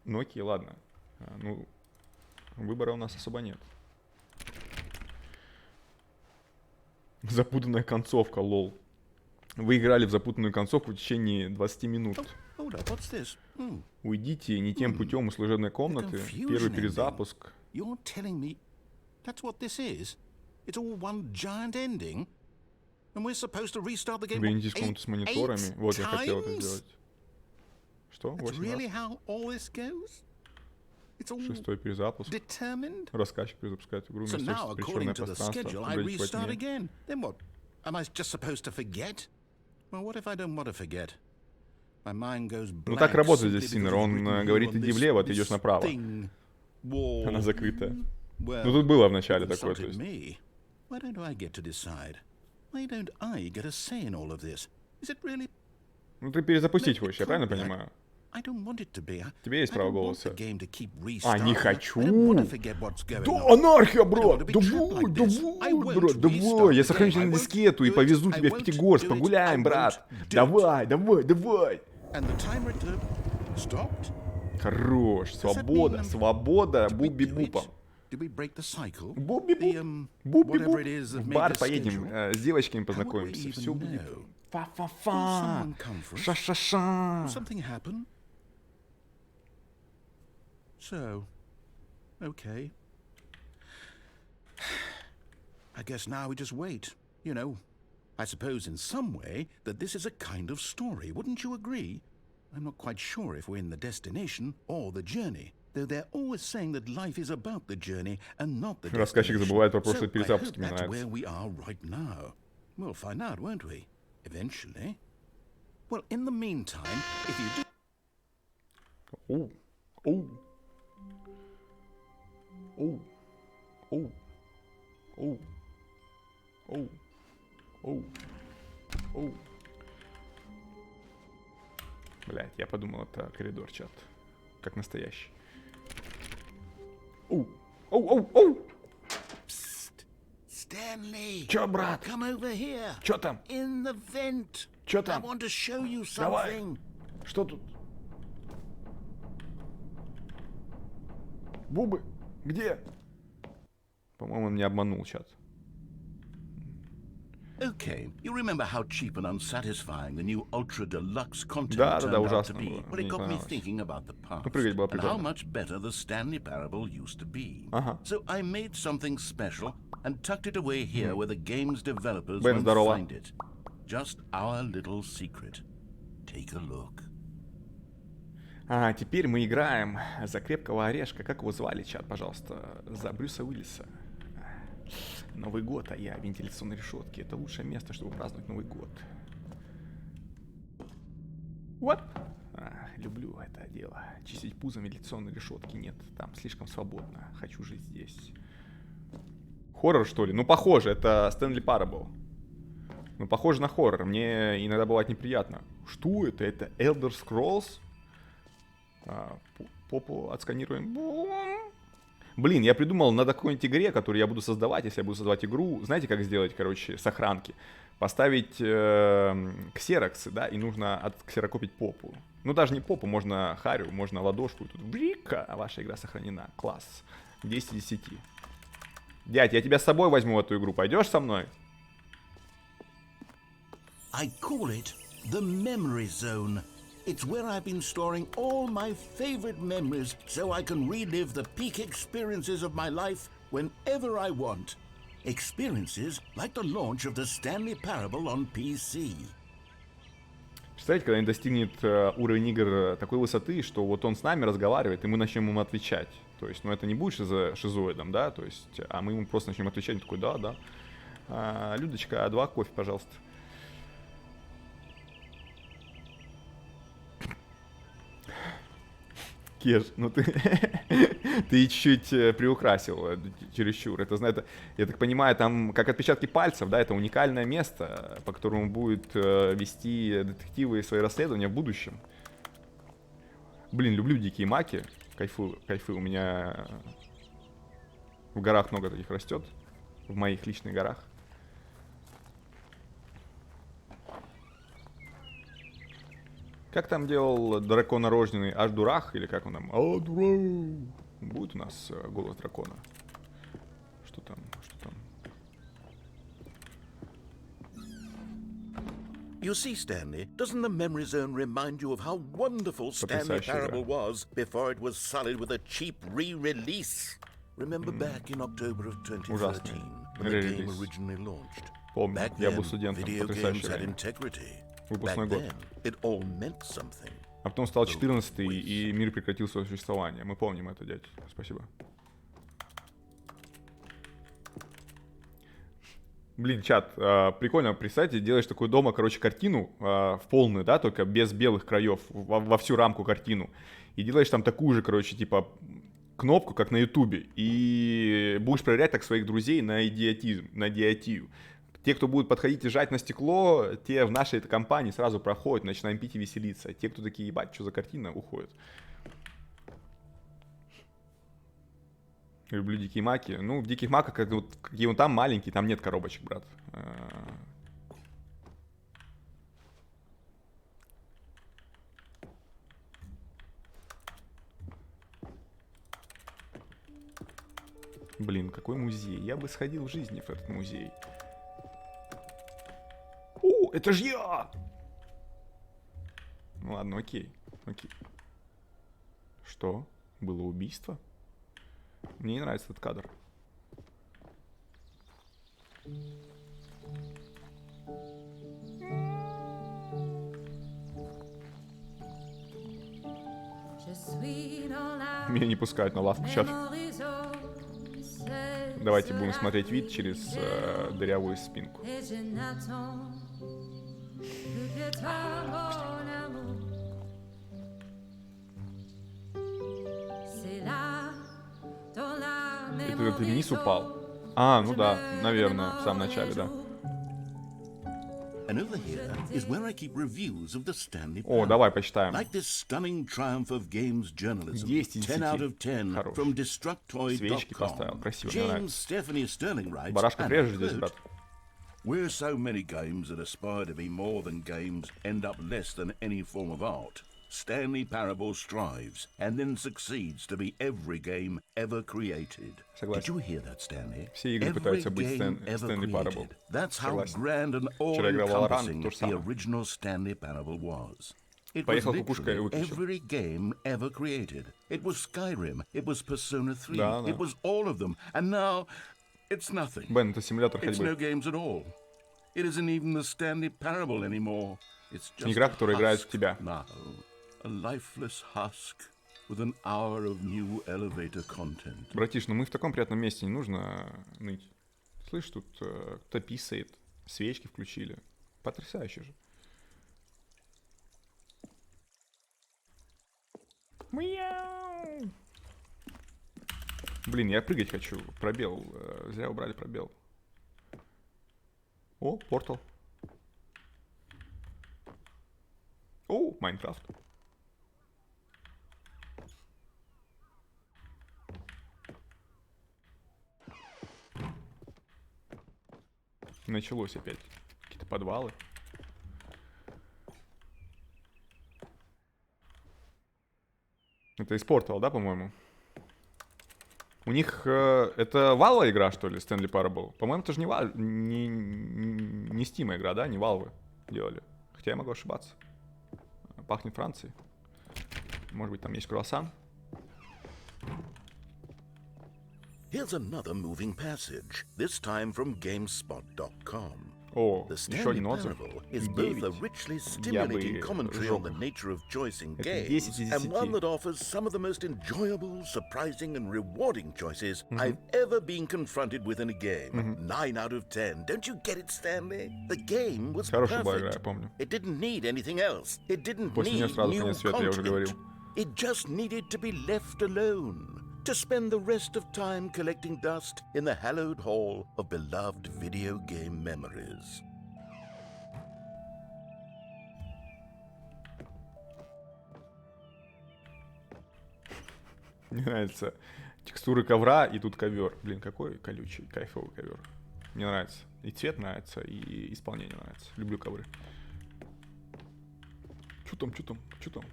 ну окей, ладно. Ну, выбора у нас особо нет. Запутанная концовка, лол. Вы играли в запутанную концовку в течение 20 минут. Hold up, what's this? Уйдите не тем путем из служебной комнаты. Первый перезапуск. You're telling me that's what this is? It's all one giant ending? And we're supposed to restart the game Вернитесь в комнату с мониторами. eight Вот, я хотел это times? сделать. Что? That's 8 really раз? how all this goes? It's all Шестой перезапуск. determined? Рассказчик перезапускает игру. So now, Министерство according перечерное to the пространство. schedule, I Поддержать restart мне. again. Then what? Am I just supposed to forget? Well, what if I don't want to forget? My mind goes blank. Ну так работает simply здесь because Синер. it's Он written говорит, here on иди this- влево, ты this идешь направо. thing wall. Она закрыта. Well, Ну тут было в начале you такое, то insulted есть. me. Why don't I get to decide? Why don't I get a say in all of this? Is it really? Ну ты перезапустить Maybe хочешь, я правильно can't be. понимаю? I don't want it to be. Тебе есть I право don't want голоса. the game to keep Не restarting. хочу. I don't want to forget what's going Да, on. анархия, I don't want брат! to be Давай, trapped like this. I давай, won't брат, давай! restart Я the сохраню game. тебя I на won't дискету и do it. повезу I тебя в won't Пятигорск, do it. погуляем, I брат! won't do it. Давай, давай, давай! And the timer stopped. Хорош, Does that свобода, mean, свобода, did we do буби-бупом. it? Did we break the cycle? Буби-буп, The, whatever it буби-буп. is that В made бар this поедем, schedule. с девочками How would we познакомимся, even все будет. know? Фа-фа-фа, Will someone come for us? ша-ша-ша. Will something happen? So, okay. I guess now we just wait. You know, I suppose in some way that this is a kind of story. Wouldn't you agree? I'm not quite sure if we're in the destination or the journey. though they're always saying that life is about the journey and not the Рассказчик забывает про прошлый So I перезапуск, hope мне that's нравится. where we are right now. We'll find out, won't we? Eventually. Well, in the meantime, if you do... Оу, оу, оу, оу, оу, оу, оу, оу. Блять, я подумал, это коридор, чат. Как настоящий. Оу, оу, оу, оу. Stanley! Чё, брат? Come over here! Чё там? In the vent! Чё I там? want to show you Давай. something! Что тут? Бубы? Где? По-моему, он меня обманул, чат. Okay, you remember how cheap and unsatisfying the new Ultra Deluxe content Да, turned out to ужасно be? было. Well, it Мне не got me понравилось. thinking about the past прыгать было and how прикольно. much better the Stanley Parable used to be. Ага. So I made something special and tucked it away here where the game's developers Бен, won't здорово. find it. Just our little secret. Take a look. Теперь мы играем за крепкого орешка. Как его звали, чат, пожалуйста? За Брюса Уиллиса. Новый год, а я в вентиляционной решетке. Это лучшее место, чтобы праздновать Новый год. Вот. Люблю это дело. Чистить пузо в вентиляционной решетке. Нет, там слишком свободно. Хочу жить здесь. Хоррор, что ли? Ну, похоже. Это Stanley Parable. Ну, похоже на хоррор. Мне иногда бывает неприятно. Что это? Это Elder Scrolls? Попу отсканируем. Блин, я придумал, надо какой-нибудь игре, которую я буду создавать, если я буду создавать игру. Знаете, как сделать, короче, сохранки? Поставить ксероксы, да, и нужно отксерокопить попу. Ну, даже не попу, можно харю, можно ладошку. И тут брика, а ваша игра сохранена. Класс. 10 из 10. Дядь, я тебя с собой возьму в эту игру. Пойдешь со мной? I call it the memory zone. It's where I've been storing all my favorite memories so I can relive the peak experiences of my life whenever I want. Experiences like the launch of the Stanley Parable on PC. Представляете, когда он достигнет уровень игр такой высоты, что вот он с нами разговаривает, и мы начнем ему отвечать. То есть, ну это не будет шизоидом, да, то есть, а мы ему просто начнем отвечать, он такой, да. Людочка, 2 кофе, пожалуйста. Кеш, ну ты чуть-чуть приукрасил чересчур. Это, я так понимаю, там как отпечатки пальцев, да, это уникальное место, по которому будет вести детективы свои расследования в будущем. Блин, люблю дикие маки, кайфую, у меня в горах много таких растет, в моих личных горах. Как там делал драконорожденный Аш-Дурах, или как он там? Аш-Дурах! Будет у нас голос дракона. Что там? You see, Stanley, doesn't the memory zone remind you of how wonderful Stanley Parable was before it was sullied with a cheap re-release? Remember back in October of 2013, when the game originally launched? Помню, Back я then, был студентом, video games потрясающее had время. integrity. Выпускной Back год. then, it all meant something. А потом стал 14-й, и мир прекратил свое существование. Мы помним это, дядь. Спасибо. Блин, чат, прикольно, представьте, делаешь такую дома, короче, картину в полную, да, только без белых краев, во всю рамку картину. И делаешь там такую же, короче, типа, кнопку, как на Ютубе. И будешь проверять так своих друзей на идиотию. Те, кто будут подходить и жать на стекло, те в нашей компании сразу проходят, начинаем пить и веселиться. Те, кто такие, ебать, что за картина, уходят. Люблю дикие маки. Ну, в диких маках, какие вон там маленькие, там нет коробочек, брат. Блин, какой музей. Я бы сходил в жизни в этот музей. О, это ж я! Ну ладно, окей. Что? Было убийство? Мне не нравится этот кадр. Je suis dans la Меня не пускают на лавку сейчас. Давайте будем смотреть вид через дырявую спинку. Ты вниз упал? А, ну да, наверное, в самом начале, да. And over here is where I keep reviews of the Stanley О, Parable. давай почитаем. Like this stunning triumph of games journalism. 10 из 10 out of 10 Хорош. from Свечки поставил, Destructoid.com. красиво, мне James нравится. Stephanie Sterling writes, Барашка and I прежде здесь, quote, брат. Where so many games that aspire to be more than games end up less than any form of art, Stanley Parable strives and then succeeds to be every game ever created. Согласен. Did you hear that, Stanley? Все игры Every пытаются быть game ever Stanley Parable. created. That's how Согласен. grand and Вчера играл Valorant, all-encompassing то же the самое. original Stanley Parable was. It was Поехал кукушка и literally выключил. every game ever created. It was Skyrim, it was Persona 3, Да, да. it was all of them, and now it's nothing. Бен, это симулятор It's no ходьбы. games at all. It isn't even the Stanley Parable anymore. It's just Игра, которая a играет в husk тебя. now. A lifeless husk with an hour of new elevator content. Братиш, ну мы в таком приятном месте, не нужно ныть. Слышь, тут кто-то писает, свечки включили. Потрясающе же. Мяу. Блин, я прыгать хочу. Пробел. Зря убрали пробел. О, портал. О, Майнкрафт. Началось опять. Какие-то подвалы. Это из Портала, да, по-моему? У них это Valve игра, что ли, Stanley Parable? По-моему, это же не Steam игра, да? Не Valve делали. Хотя я могу ошибаться. Пахнет Францией. Может быть, там есть круассан? Here's another moving passage, this time from GameSpot.com. О, The еще Stanley один отзыв. Parable is both a 9. richly Я бы stimulating commentary on the жопу. nature of choice in Это games, 10 из and one 10. that offers some of the most enjoyable, surprising, and rewarding choices I've ever been confronted with in a game. 9 out of 10. Don't you get it, Stanley? The game was Хорошая была игра, я perfect. помню. It didn't need anything else. It didn't После нее need сразу new конец света, я уже говорил. content. It just needed to be left alone. To spend the rest of time collecting dust in the hallowed hall of beloved video game memories. Мне нравится текстуры ковра, и тут ковер. Блин, какой колючий, кайфовый ковер. Мне нравится. И цвет нравится, и исполнение нравится. Люблю ковры. Чё там?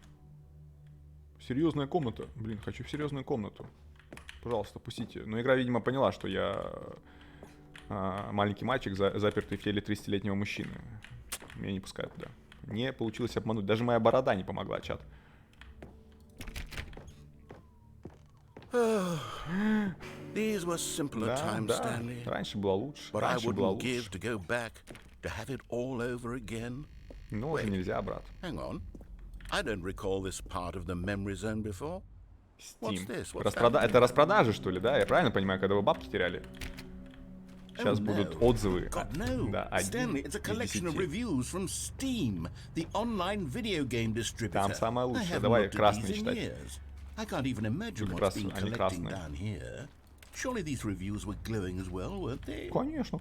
Серьезная комната. Блин, хочу в серьезную комнату. Пожалуйста, пустите. Но игра, видимо, поняла, что я маленький мальчик, запертый в теле 30-летнего мужчины. Меня не пускают туда. Не получилось обмануть. Даже моя борода не помогла, чат. These were simpler Да, times, да. Stanley. Раньше было лучше. But I Раньше было wouldn't give лучше. to go back to have it all over again. Ну, это нельзя, брат. Hang on. I don't recall this part of the memory zone before. What's Steam. this? What's that? Это распродажи, что ли, да? Я правильно понимаю, когда вы бабки теряли? Сейчас Oh, будут no. отзывы. God, no. Да, Stanley, 1 it's a из collection of 10. reviews from Steam, the online video game distributor. Там самое I лучшее. haven't Давай looked at красный these in читать. years. I can't even imagine Тут what's been они collecting красные. down here. Surely these reviews were glowing as well, weren't they? Конечно.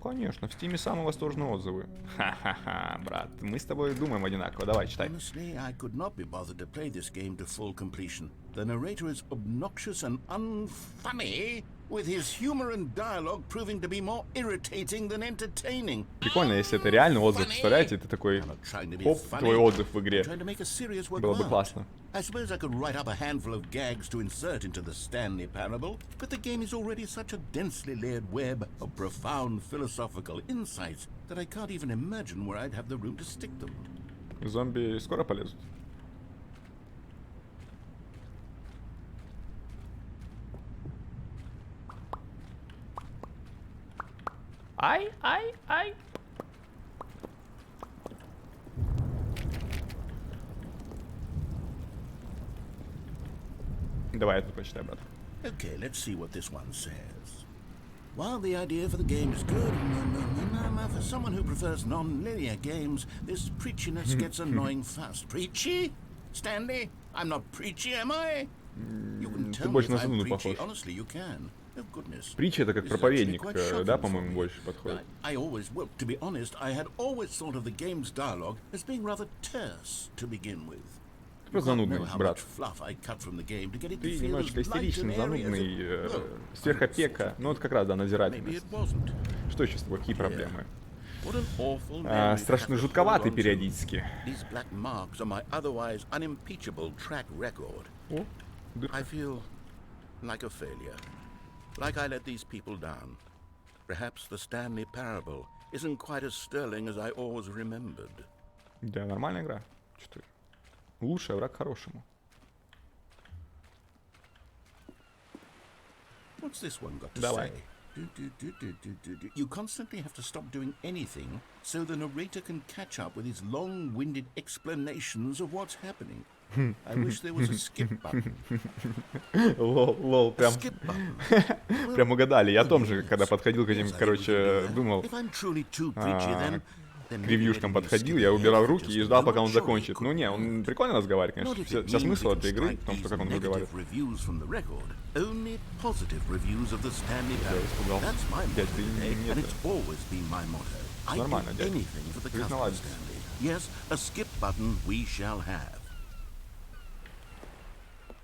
В Стиме самые восторженные отзывы. Ха-ха-ха, брат. Мы с тобой думаем одинаково. Давай, читай. Honestly, I could not be bothered to play this game to full completion. The narrator is obnoxious and unfunny, with his humor and dialogue proving to be more irritating than entertaining. Прикольно, если это реальный отзыв. Представляете, ты такой, I'm not trying to be хоп, funny. твой отзыв в игре. I'm trying to make a serious work Было of бы art. классно. I suppose I could write up a handful of gags to insert into the Stanley Parable, but the game is already such a densely layered web of profound philosophical insights that I can't even imagine where I'd have the room to stick them. Зомби скоро полезут. Ай. Давай я тут прочитаю, брат. Okay, let's see what this one says. While the idea for the game is good, for someone who prefers non-linear games, this preachiness gets annoying fast. Preachy? Stanley? I'm not preachy, am I? You can tell me if I'm preachy. Honestly, you can. Oh, goodness. Притча — это как проповедник, да, по-моему, больше подходит. I always, well, to be honest, I had always thought of the game's dialogue as being rather terse to begin with. Ты просто занудный, брат. Ты немножечко истеричный, занудный, сверхопека. Ну, вот как раз, да, надзирательность. Что еще с тобой? Какие проблемы? Страшно жутковатый периодически. О, I feel like a failure. Like I let these people down. Perhaps the Stanley Parable isn't quite as sterling as I always remembered. Да, нормальная игра. Что-то лучший враг хорошему. What's this one got to Давай. say? You constantly have to stop doing anything so the narrator can catch up with his long-winded explanations of what's happening. I wish there was a skip button. Лол, прям, прям угадали. Я о том же, когда подходил к этим, короче, думал, к ревьюшкам подходил, я убирал руки и ждал, пока он закончит. Ну не, он прикольно разговаривает, конечно. Вся смысл этой игры в том, что как он разговаривает. Я испугался. Дядь, ты не это... Нормально, дядь. Жизнь наладится.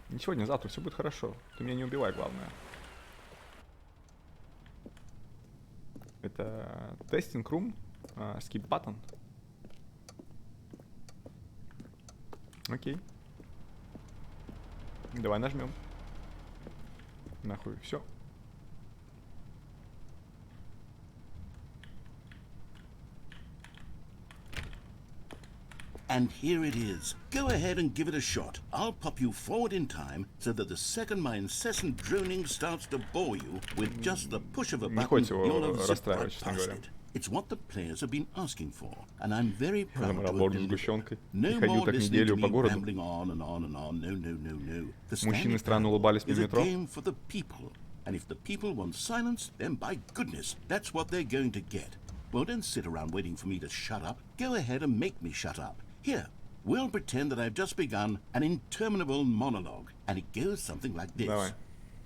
Не сегодня, завтра все будет хорошо. Ты меня не убивай, главное. Это тестинг рум, skip button. Окей. Давай нажмем. Нахуй, все. And here it is. Go ahead and give it a shot. I'll pop you forward in time so that the second my incessant droning starts to bore you with just the push of a button, you'll have zipped right past it. It's what the players have been asking for, and I'm very proud to have delivered. No more listening to me rambling on and on and on. No, no, no, no. The Stanley Parable is a game for the people, and if the people want silence, then by goodness, that's what they're going to get. Well, don't sit around waiting for me to shut up. Go ahead and make me shut up. Here, we'll pretend that I've just begun an interminable monologue, and it goes something like this. Давай.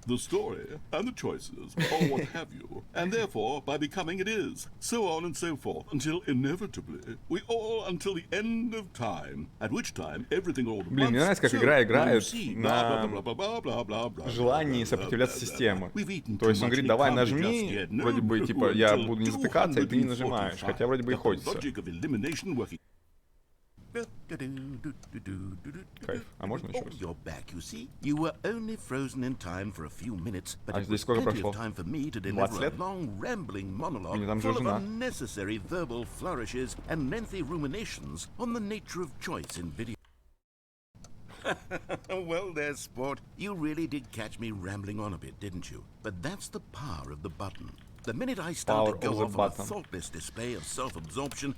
The story and the choices, or what have you, and therefore, by becoming it is, so on and so forth, until inevitably, we all until the end of time, at which time everything all at once... Блин, мне нравится, как игра играет на желании сопротивляться системе. То есть он говорит, давай нажми, вроде бы, типа, я буду не затыкаться, и ты не нажимаешь, хотя вроде бы и хочется. Кайф. А можно еще раз? А здесь сколько прошло? 20 лет? Мне там же жена. Well there, sport. You really did catch me rambling on a bit, didn't you? But that's the power of the button. The minute I start to go off on a thoughtless display of self-absorption...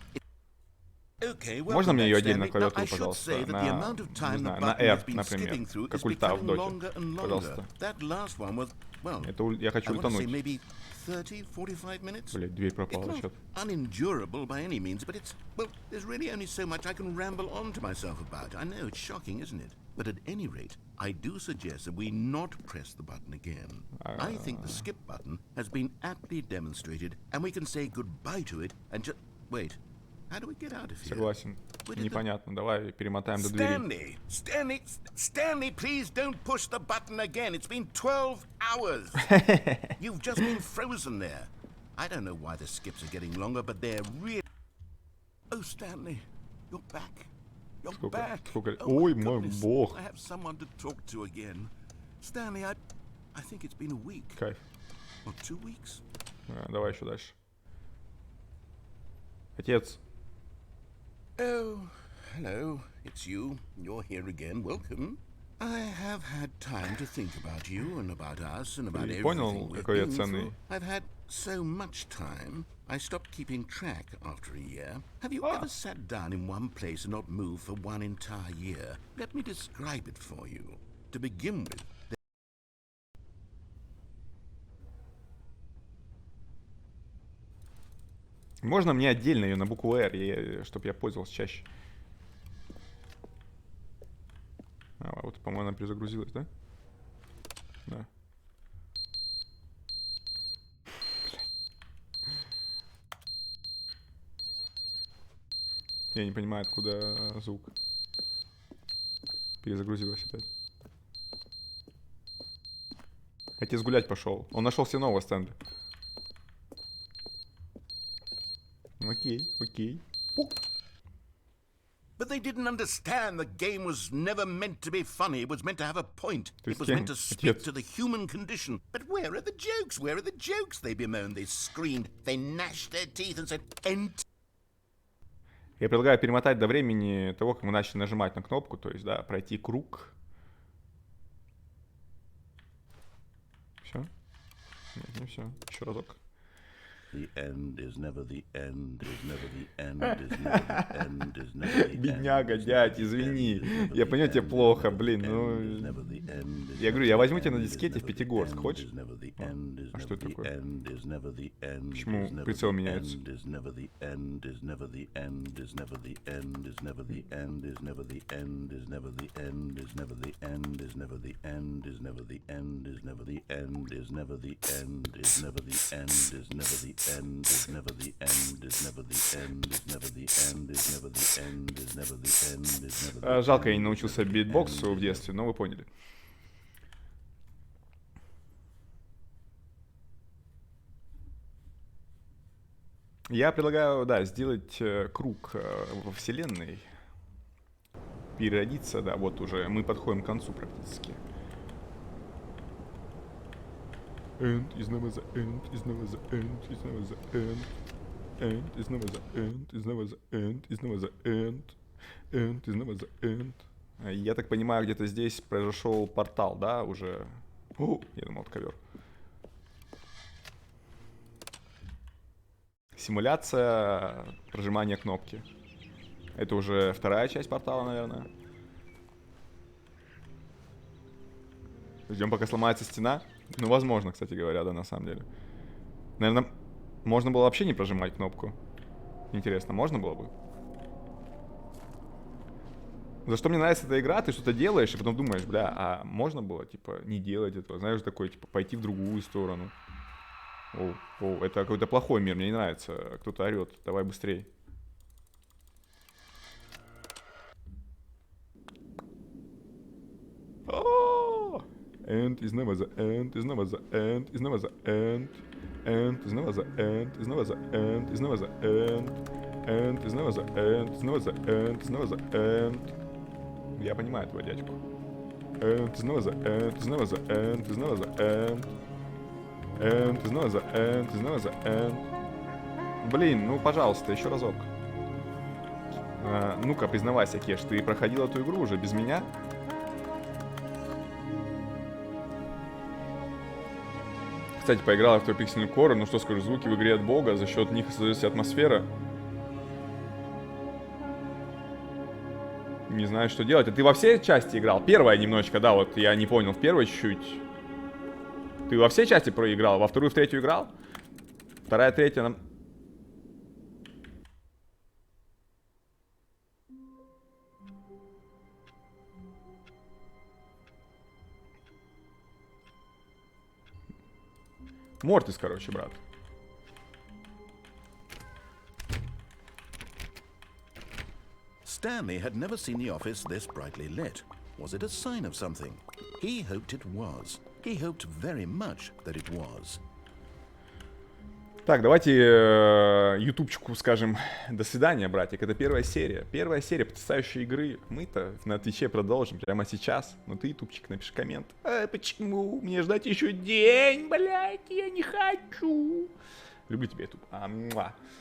Можно мне ее отдельно клавиатуру, пожалуйста, не знаю, на R, например, как ульта в доте, пожалуйста. Это я хочу ультануть. Блять, дверь пропала, что-то. Unendurable by any means, but it's, well, there's really only so much I can ramble on to myself about. I know, it's shocking, isn't it? But at any rate, I do suggest that we not press the button again. I think the skip button has been aptly demonstrated, and we can say goodbye to it and just... Wait. How do we get out of here? Согласен. Непонятно. Давай перемотаем до двери. Stanley, please don't push the button again. It's been 12 hours. You've just been frozen there. I don't know why the skips are getting longer, but they're really... Oh, Stanley, you're back. You're back. Ой, мой бог. I have someone to talk to again. Stanley, I think it's been a week. Кайф. Or 2 weeks. Давай еще дальше. Отец. Oh, hello, it's you. You're here again. Welcome. I have had time to think about you and about us and about everything we've been through. I've had so much time, I stopped keeping track after a year. Have you ever sat down in one place and not moved for one entire year? Let me describe it for you. To begin with, Можно мне отдельно ее на букву R, чтобы я пользовался чаще? А, вот, по-моему, она перезагрузилась, да? Да. Я не понимаю, откуда звук. Перезагрузилась опять. Отец гулять пошел. Он нашел себе нового Стэнли. Окей, окей. Пук. But they didn't understand the game was never meant to be funny. It was meant to have a point. It was meant to speak to the human condition. But where are the jokes? Where are the jokes? They bemoaned, they screamed, they gnashed their teeth and said, "Ent." Я предлагаю перемотать до времени того, как мы начали нажимать на кнопку, то есть, да, пройти круг. Все? Нет, не все. Еще разок. The end is never the end, is never the end, is never the end, is never the end. Бедняга, дядь, извини. Я понимаю, тебе плохо, блин, ну... Я говорю, я возьму тебя на дискете в Пятигорск, хочешь? А что это такое? Почему прицел меняется? End is never the end, is never the end, is never the end, is never the end, is never the end, is never the end. Жалко, я не научился битбоксу в детстве, но вы поняли. Я предлагаю, да, сделать круг во вселенной. Переродиться, да, вот уже мы подходим к концу практически. End is never the end, is never the end, is never the end. End is never the end, is never the end, is never the end. End is never the end. Я так понимаю, где-то здесь произошел портал, да, уже. Я думал, это ковер. Симуляция прожимания кнопки. Это уже вторая часть портала, наверное. Ждем, пока сломается стена. Ну, возможно, кстати говоря, да, на самом деле. Наверное, можно было вообще не прожимать кнопку. Интересно, можно было бы? За что мне нравится эта игра, ты что-то делаешь, и потом думаешь, бля, а можно было, типа, не делать этого? Знаешь, такой, типа, пойти в другую сторону. Это какой-то плохой мир, мне не нравится. Кто-то орет, давай быстрей. End is never the end, is never the end, is never the end. End is never the end, is never the end, is never the end. End is never the end, is never the end, is never the end. Я понимаю этого дядьку. End is never the end, is never the end, is never the end. End is never the end, is never the end. Блин, ну пожалуйста, еще разок. Ну-ка, признавайся, Кеш, ты проходил эту игру уже без меня? Кстати, поиграла в твою пиксельную кору, ну что скажу, звуки в игре от бога, за счет них создается атмосфера. Не знаю, что делать. А ты во все части играл? Первая немножечко, да, вот я не понял, в первой чуть-чуть. Ты во все части проиграл? Во вторую, в третью играл? Вторая, третья нам... Мортис, короче, брат. Stanley had never seen the office this brightly lit. Was it a sign of something? He hoped it was. He hoped very much that it was. Так, давайте ютубчику скажем до свидания, братик. Это первая серия. Первая серия потрясающей игры. Мы-то на Твиче продолжим прямо сейчас. Но ты, ютубчик, напиши коммент. Почему? Мне ждать еще день, блядь, я не хочу. Люблю тебя, ютуб.